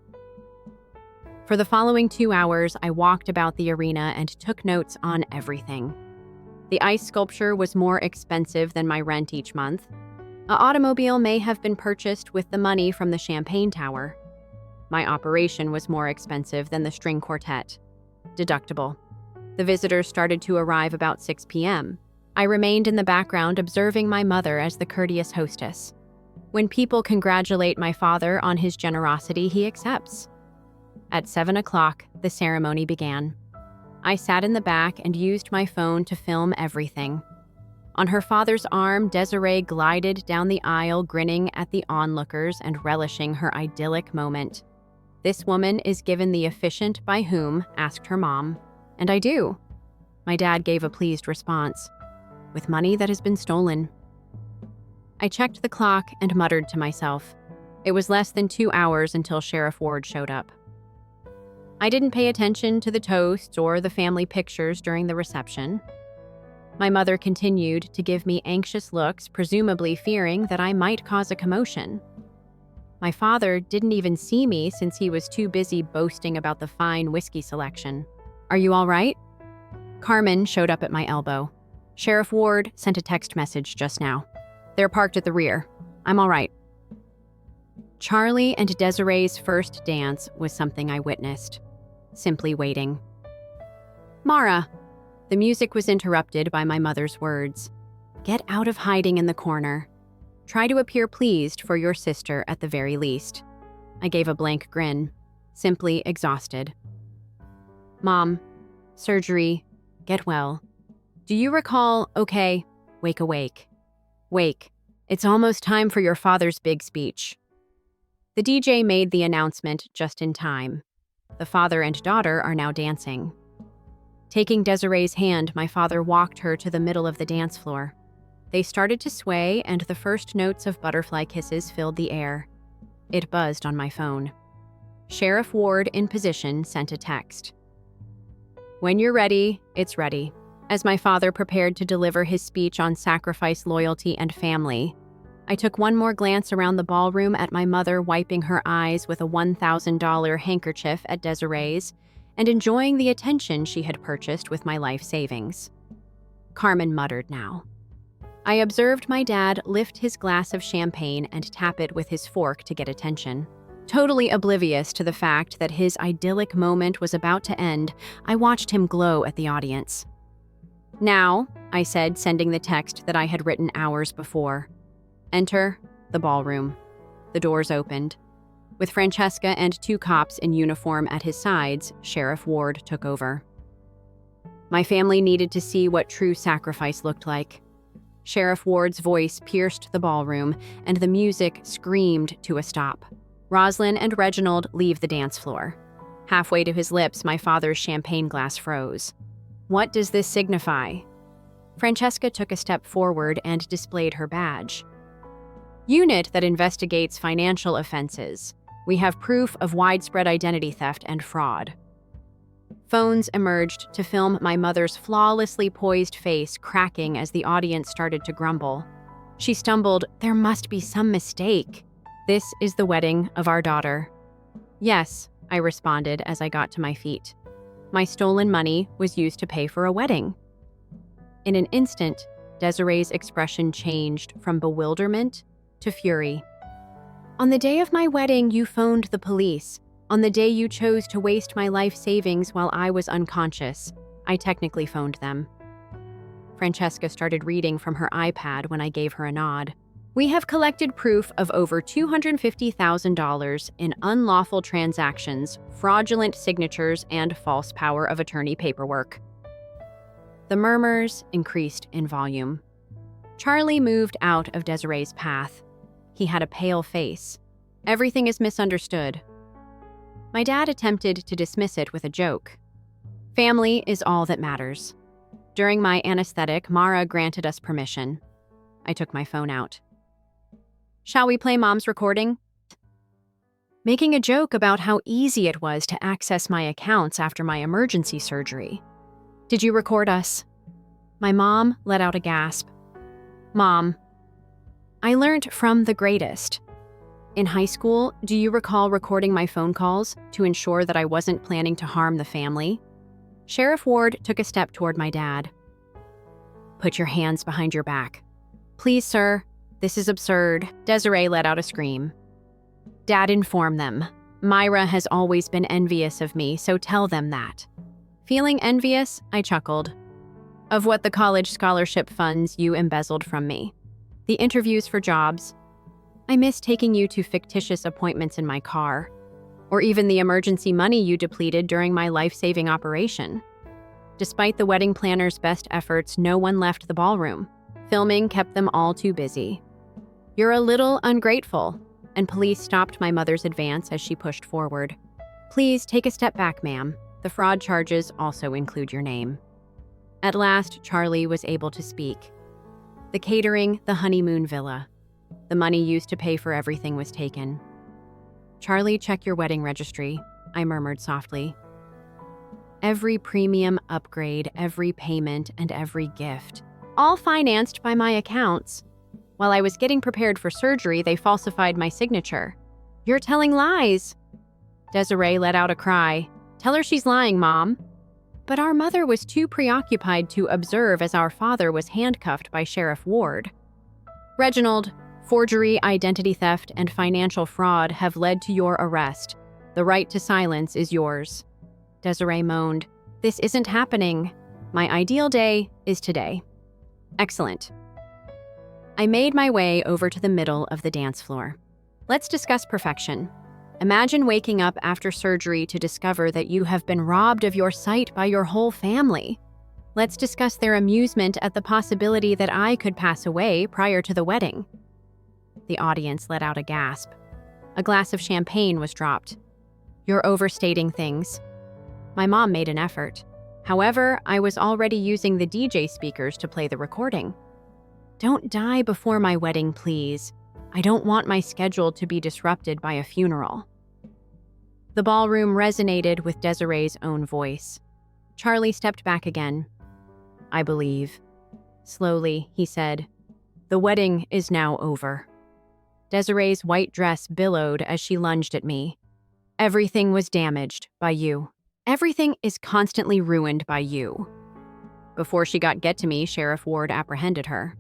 For the following 2 hours, I walked about the arena and took notes on everything. The ice sculpture was more expensive than my rent each month. An automobile may have been purchased with the money from the champagne tower. My operation was more expensive than the string quartet. Deductible. The visitors started to arrive about 6 p.m. I remained in the background observing my mother as the courteous hostess. When people congratulate my father on his generosity, he accepts. At 7 o'clock, the ceremony began. I sat in the back and used my phone to film everything. On her father's arm, Desiree glided down the aisle, grinning at the onlookers and relishing her idyllic moment. This woman is given the efficient by whom, asked her mom. And I do. My dad gave a pleased response. With money that has been stolen. I checked the clock and muttered to myself. It was less than 2 hours until Sheriff Ward showed up. I didn't pay attention to the toasts or the family pictures during the reception. My mother continued to give me anxious looks, presumably fearing that I might cause a commotion. My father didn't even see me since he was too busy boasting about the fine whiskey selection. Are you all right? Carmen showed up at my elbow. Sheriff Ward sent a text message just now. They're parked at the rear. I'm all right. Charlie and Desiree's first dance was something I witnessed. Simply waiting. Mara. The music was interrupted by my mother's words. Get out of hiding in the corner. Try to appear pleased for your sister at the very least. I gave a blank grin, simply exhausted. Mom, surgery, get well. Do you recall, okay, wake awake. Wake, it's almost time for your father's big speech. The DJ made the announcement just in time. The father and daughter are now dancing. Taking Desiree's hand, my father walked her to the middle of the dance floor. They started to sway, and the first notes of butterfly kisses filled the air. It buzzed on my phone. Sheriff Ward, in position, sent a text. When you're ready, it's ready. As my father prepared to deliver his speech on sacrifice, loyalty, and family, I took one more glance around the ballroom at my mother wiping her eyes with a $1,000 handkerchief at Desiree's and enjoying the attention she had purchased with my life savings. Carmen muttered now. I observed my dad lift his glass of champagne and tap it with his fork to get attention. Totally oblivious to the fact that his idyllic moment was about to end, I watched him glow at the audience. Now, I said, sending the text that I had written hours before. Enter the ballroom. The doors opened. With Francesca and 2 cops in uniform at his sides, Sheriff Ward took over. My family needed to see what true sacrifice looked like. Sheriff Ward's voice pierced the ballroom, and the music screamed to a stop. Roslyn and Reginald leave the dance floor. Halfway to his lips, my father's champagne glass froze. What does this signify? Francesca took a step forward and displayed her badge. Unit that investigates financial offenses. We have proof of widespread identity theft and fraud. Phones emerged to film my mother's flawlessly poised face cracking as the audience started to grumble. She stumbled, "There must be some mistake. This is the wedding of our daughter." "Yes," I responded as I got to my feet. My stolen money was used to pay for a wedding. In an instant, Desiree's expression changed from bewilderment to fury. "On the day of my wedding, you phoned the police. On the day you chose to waste my life savings while I was unconscious, I technically phoned them." Francesca started reading from her iPad when I gave her a nod. "We have collected proof of over $250,000 in unlawful transactions, fraudulent signatures, and false power of attorney paperwork." The murmurs increased in volume. Charlie moved out of Desiree's path. He had a pale face. "Everything is misunderstood." My dad attempted to dismiss it with a joke. "Family is all that matters." During my anesthetic, Mara granted us permission. I took my phone out. "Shall we play Mom's recording?" Making a joke about how easy it was to access my accounts after my emergency surgery. "Did you record us?" My mom let out a gasp. "Mom, I learned from the greatest. In high school, do you recall recording my phone calls to ensure that I wasn't planning to harm the family?" Sheriff Ward took a step toward my dad. "Put your hands behind your back." "Please, sir, this is absurd." Desiree let out a scream. "Dad, inform them. Myra has always been envious of me, so tell them that." Feeling envious, I chuckled. "Of what? The college scholarship funds you embezzled from me. The interviews for jobs. I miss taking you to fictitious appointments in my car. Or even the emergency money you depleted during my life-saving operation." Despite the wedding planner's best efforts, no one left the ballroom. Filming kept them all too busy. "You're a little ungrateful," and police stopped my mother's advance as she pushed forward. "Please take a step back, ma'am. The fraud charges also include your name." At last, Charlie was able to speak. "The catering, the honeymoon villa. The money used to pay for everything was taken." "Charlie, check your wedding registry," I murmured softly. "Every premium upgrade, every payment, and every gift. All financed by my accounts. While I was getting prepared for surgery, they falsified my signature." "You're telling lies." Desiree let out a cry. "Tell her she's lying, Mom." But our mother was too preoccupied to observe as our father was handcuffed by Sheriff Ward. "Reginald, forgery, identity theft, and financial fraud have led to your arrest. The right to silence is yours." Desiree moaned. "This isn't happening. My ideal day is today." "Excellent." I made my way over to the middle of the dance floor. "Let's discuss perfection. Imagine waking up after surgery to discover that you have been robbed of your sight by your whole family. Let's discuss their amusement at the possibility that I could pass away prior to the wedding." The audience let out a gasp. A glass of champagne was dropped. "You're overstating things." My mom made an effort. However, I was already using the DJ speakers to play the recording. "Don't die before my wedding, please. I don't want my schedule to be disrupted by a funeral." The ballroom resonated with Desiree's own voice. Charlie stepped back again. "I believe." Slowly, he said, "The wedding is now over." Desiree's white dress billowed as she lunged at me. "Everything was damaged by you. Everything is constantly ruined by you." Before she got get to me, Sheriff Ward apprehended her.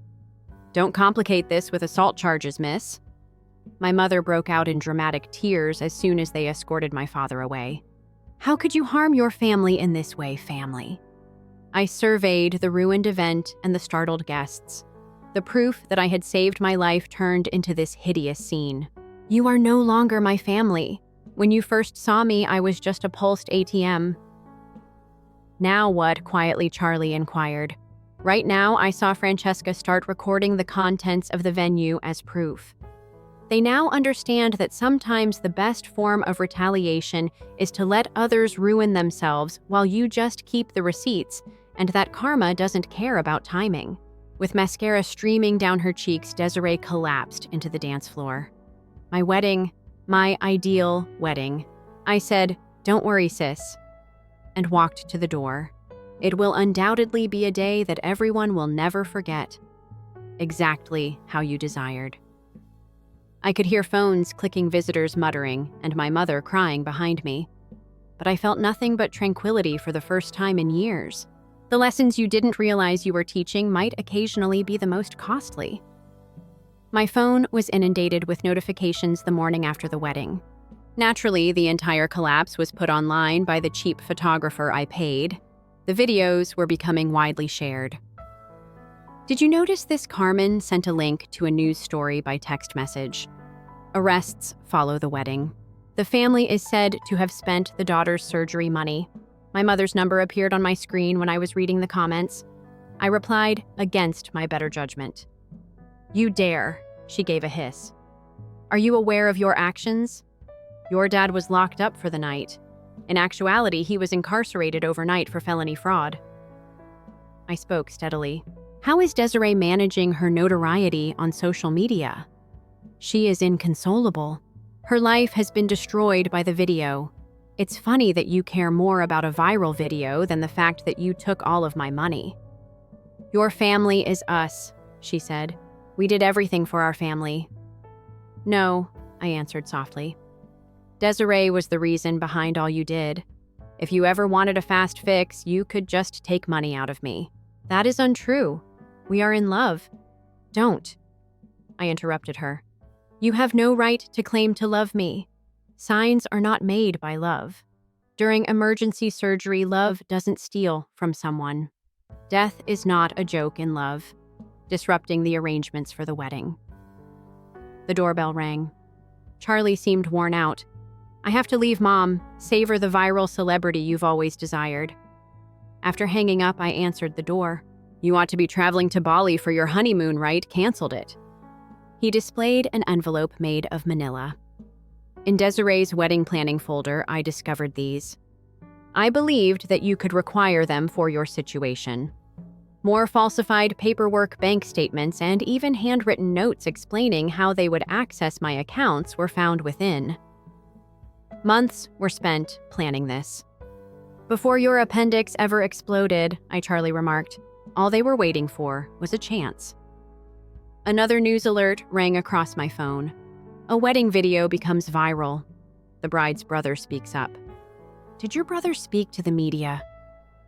"Don't complicate this with assault charges, miss." My mother broke out in dramatic tears as soon as they escorted my father away. "How could you harm your family in this way, family?" I surveyed the ruined event and the startled guests. The proof that I had saved my life turned into this hideous scene. "You are no longer my family. When you first saw me, I was just a pulsed ATM." "Now what?" quietly Charlie inquired. Right now, I saw Francesca start recording the contents of the venue as proof. They now understand that sometimes the best form of retaliation is to let others ruin themselves while you just keep the receipts, and that karma doesn't care about timing. With mascara streaming down her cheeks, Desiree collapsed into the dance floor. "My wedding, my ideal wedding." I said, "Don't worry, sis," and walked to the door. It will undoubtedly be a day that everyone will never forget. exactly how you desired. I could hear phones clicking, visitors muttering, and my mother crying behind me. But I felt nothing but tranquility for the first time in years. The lessons you didn't realize you were teaching might occasionally be the most costly. My phone was inundated with notifications the morning after the wedding. Naturally, the entire collapse was put online by the cheap photographer I paid. The videos were becoming widely shared. Did you notice this? Carmen sent a link to a news story by text message. Arrests follow the wedding. The family is said to have spent the daughter's surgery money. My mother's number appeared on my screen when I was reading the comments. I replied against my better judgment. "You dare," she gave a hiss. "Are you aware of your actions? Your dad was locked up for the night. In actuality, he was incarcerated overnight for felony fraud." I spoke steadily. How is Desiree managing her notoriety on social media? She is inconsolable. Her life has been destroyed by the video. It's funny that you care more about a viral video than the fact that you took all of my money. "Your family is us," she said. "We did everything for our family." "No," I answered softly. "Desiree was the reason behind all you did. If you ever wanted a fast fix, you could just take money out of me." "That is untrue. We are in love." "Don't," I interrupted her. "You have no right to claim to love me. Signs are not made by love. During emergency surgery, love doesn't steal from someone. Death is not a joke in love," disrupting the arrangements for the wedding. The doorbell rang. Charlie seemed worn out. "I have to leave, Mom. Savor the viral celebrity you've always desired." After hanging up, I answered the door. "You ought to be traveling to Bali for your honeymoon, right? Canceled it." He displayed an envelope made of manila. In Desiree's wedding planning folder, I discovered these. I believed that you could require them for your situation. More falsified paperwork, bank statements, and even handwritten notes explaining how they would access my accounts were found within. Months were spent planning this. "Before your appendix ever exploded," Charlie remarked, "all they were waiting for was a chance." Another news alert rang across my phone. A wedding video becomes viral. The bride's brother speaks up. "Did your brother speak to the media?"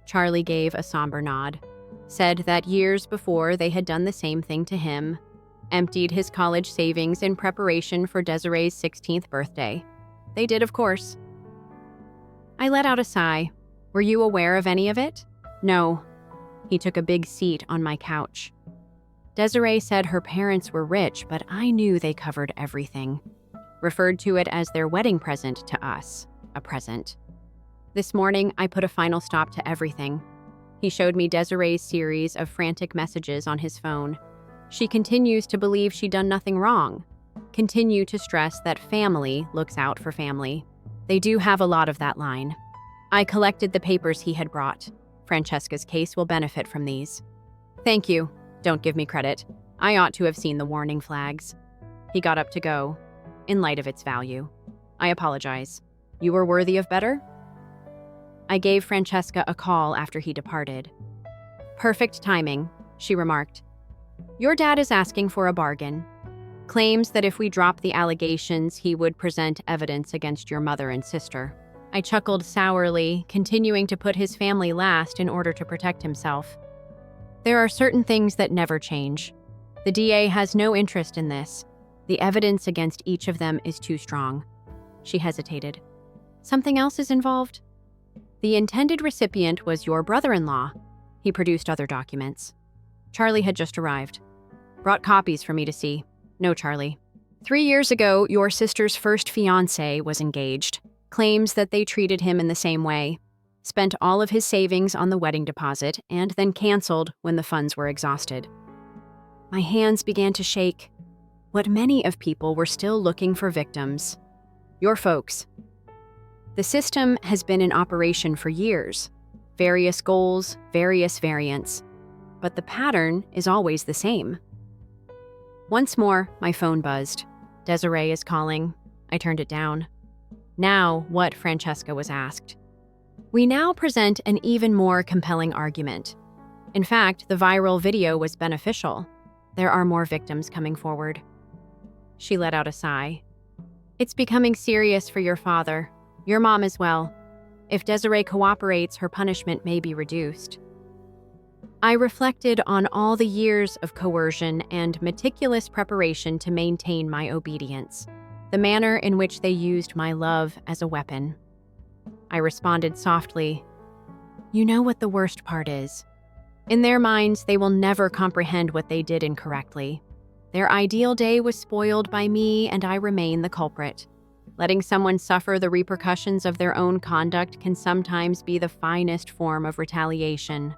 Charlie gave a somber nod, said that years before they had done the same thing to him, emptied his college savings in preparation for Desiree's 16th birthday. They did, of course. I let out a sigh. "Were you aware of any of it?" "No." He took a big seat on my couch. Desiree said her parents were rich, but I knew they covered everything. Referred to it as their wedding present to us, a present. This morning, I put a final stop to everything. He showed me Desiree's series of frantic messages on his phone. She continues to believe she'd done nothing wrong. Continue to stress that family looks out for family. They do have a lot of that line. I collected the papers he had brought. Francesca's case will benefit from these. "Thank you. Don't give me credit. I ought to have seen the warning flags." He got up to go. "In light of its value, I apologize. You were worthy of better?" I gave Francesca a call after he departed. "Perfect timing," she remarked. "Your dad is asking for a bargain. Claims that if we drop the allegations, he would present evidence against your mother and sister." I chuckled sourly, continuing to put his family last in order to protect himself. "There are certain things that never change. The DA has no interest in this. The evidence against each of them is too strong." She hesitated. "Something else is involved?" "The intended recipient was your brother-in-law." He produced other documents. Charlie had just arrived. "Brought copies for me to see." "No, Charlie. 3 years ago, your sister's first fiancé was engaged. Claims that they treated him in the same way. Spent all of his savings on the wedding deposit and then canceled when the funds were exhausted." My hands began to shake. What many of people were still looking for victims. Your folks. The system has been in operation for years. Various goals, various variants. But the pattern is always the same. Once more, my phone buzzed. "Desiree is calling." I turned it down. Now, what Francesca was asked. We now present an even more compelling argument. In fact, the viral video was beneficial. there are more victims coming forward. She let out a sigh. It's becoming serious for your father. Your mom as well. If Desiree cooperates, her punishment may be reduced. I reflected on all the years of coercion and meticulous preparation to maintain my obedience, the manner in which they used my love as a weapon. I responded softly, "You know what the worst part is? In their minds, they will never comprehend what they did incorrectly. Their ideal day was spoiled by me, and I remain the culprit. Letting someone suffer the repercussions of their own conduct can sometimes be the finest form of retaliation."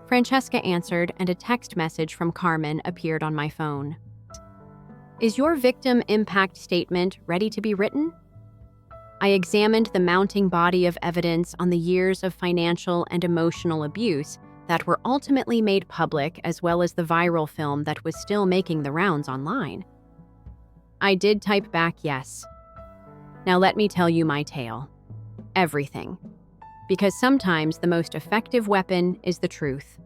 Francesca answered, and a text message from Carmen appeared on my phone. "Is your victim impact statement ready to be written?" I examined the mounting body of evidence on the years of financial and emotional abuse that were ultimately made public, as well as the viral film that was still making the rounds online. I did type back yes. Now let me tell you my tale. Everything. Because sometimes the most effective weapon is the truth.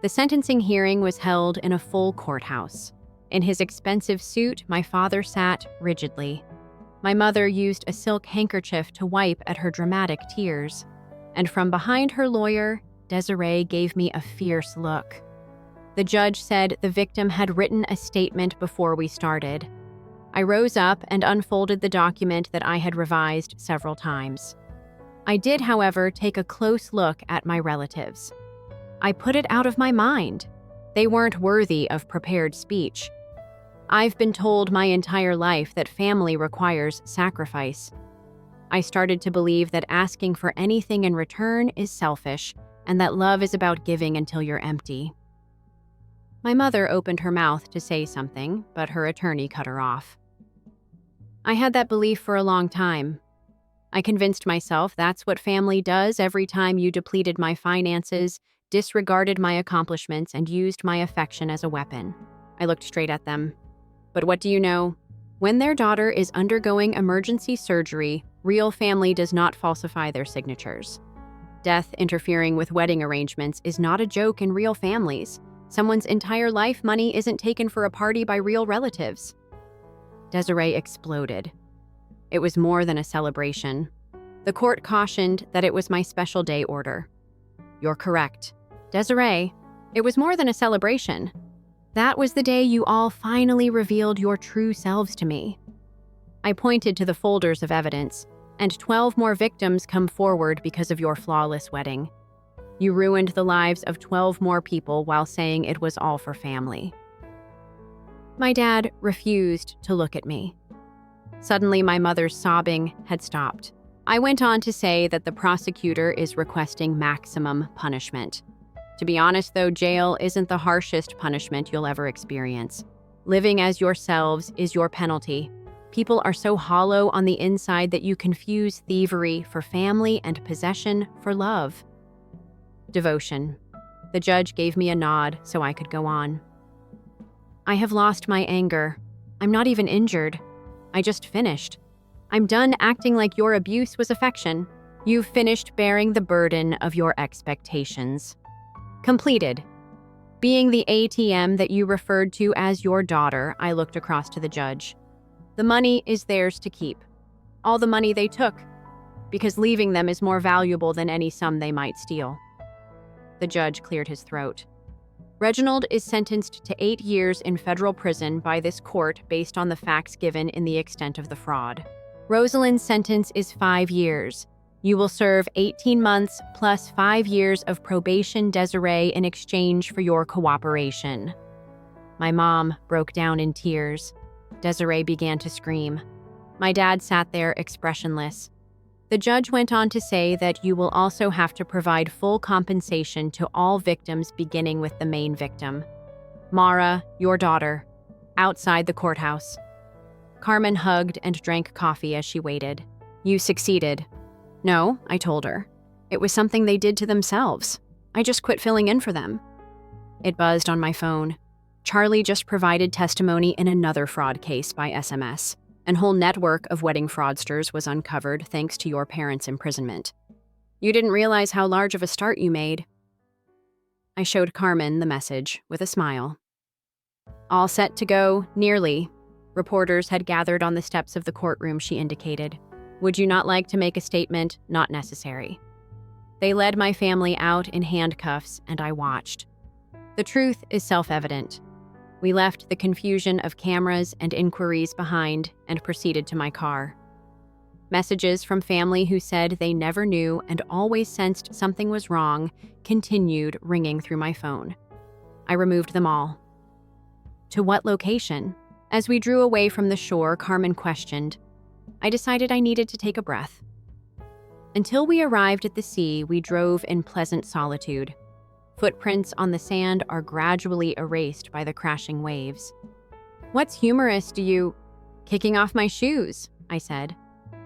The sentencing hearing was held in a full courthouse. In his expensive suit, my father sat rigidly. My mother used a silk handkerchief to wipe at her dramatic tears. And from behind her lawyer, Desiree gave me a fierce look. The judge said the victim had written a statement before we started. I rose up and unfolded the document that I had revised several times. I did, however, take a close look at my relatives. I put it out of my mind. They weren't worthy of prepared speech. I've been told my entire life that family requires sacrifice. I started to believe that asking for anything in return is selfish, and that love is about giving until you're empty. My mother opened her mouth to say something, but her attorney cut her off. I had that belief for a long time. I convinced myself that's what family does every time you depleted my finances, disregarded my accomplishments, and used my affection as a weapon. I looked straight at them. But what do you know? When their daughter is undergoing emergency surgery, real family does not falsify their signatures. Death interfering with wedding arrangements is not a joke in real families. Someone's entire life money isn't taken for a party by real relatives. Desiree exploded. It was more than a celebration. The court cautioned that it was my special day order. You're correct. Desiree, it was more than a celebration. That was the day you all finally revealed your true selves to me. I pointed to the folders of evidence, and 12 more victims come forward because of your flawless wedding. You ruined the lives of 12 more people while saying it was all for family. My dad refused to look at me. Suddenly, my mother's sobbing had stopped. I went on to say that the prosecutor is requesting maximum punishment. To be honest, though, jail isn't the harshest punishment you'll ever experience. Living as yourselves is your penalty. People are so hollow on the inside that you confuse thievery for family and possession for love. Devotion. The judge gave me a nod so I could go on. I have lost my anger. I'm not even injured. I just finished. I'm done acting like your abuse was affection. You've finished bearing the burden of your expectations. Completed. Being the ATM that you referred to as your daughter, I looked across to the judge. The money is theirs to keep. All the money they took, because leaving them is more valuable than any sum they might steal. The judge cleared his throat. Reginald is sentenced to 8 years in federal prison by this court based on the facts given in the extent of the fraud. Rosalind's sentence is 5 years. You will serve 18 months plus 5 years of probation, Desiree, in exchange for your cooperation. My mom broke down in tears. Desiree began to scream. My dad sat there expressionless. The judge went on to say that you will also have to provide full compensation to all victims, beginning with the main victim, Mara, your daughter, outside the courthouse. Carmen hugged and drank coffee as she waited. You succeeded. No, I told her. It was something they did to themselves. I just quit filling in for them. It buzzed on my phone. Charlie just provided testimony in another fraud case by SMS. An whole network of wedding fraudsters was uncovered thanks to your parents' imprisonment. You didn't realize how large of a start you made. I showed Carmen the message with a smile. All set to go, nearly. Reporters had gathered on the steps of the courtroom, she indicated. Would you not like to make a statement? Not necessary. They led my family out in handcuffs, and I watched. The truth is self-evident. We left the confusion of cameras and inquiries behind and proceeded to my car. Messages from family who said they never knew and always sensed something was wrong continued ringing through my phone. I removed them all. To what location? As we drew away from the shore, Carmen questioned. I decided I needed to take a breath. Until we arrived at the sea, we drove in pleasant solitude. Footprints on the sand are gradually erased by the crashing waves. What's humorous do you... Kicking off my shoes, I said.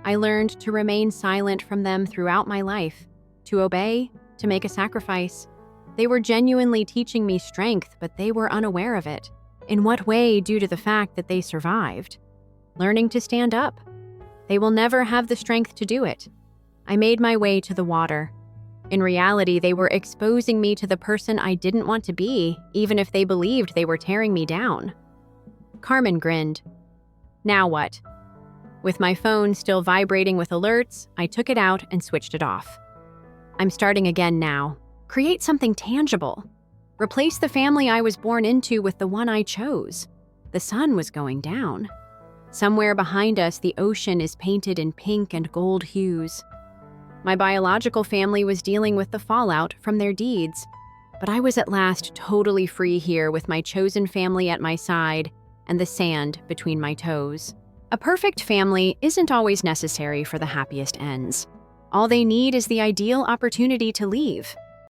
I learned to remain silent from them throughout my life, to obey, to make a sacrifice. They were genuinely teaching me strength, but they were unaware of it. In what way due to the fact that they survived? Learning to stand up. They will never have the strength to do it. I made my way to the water. In reality, they were exposing me to the person I didn't want to be, even if they believed they were tearing me down. Carmen grinned. Now what? With my phone still vibrating with alerts, I took it out and switched it off. I'm starting again now. Create something tangible. Replace the family I was born into with the one I chose. The sun was going down. Somewhere behind us, the ocean is painted in pink and gold hues. My biological family was dealing with the fallout from their deeds, but I was at last totally free here with my chosen family at my side and the sand between my toes. A perfect family isn't always necessary for the happiest ends. All they need is the ideal opportunity to leave.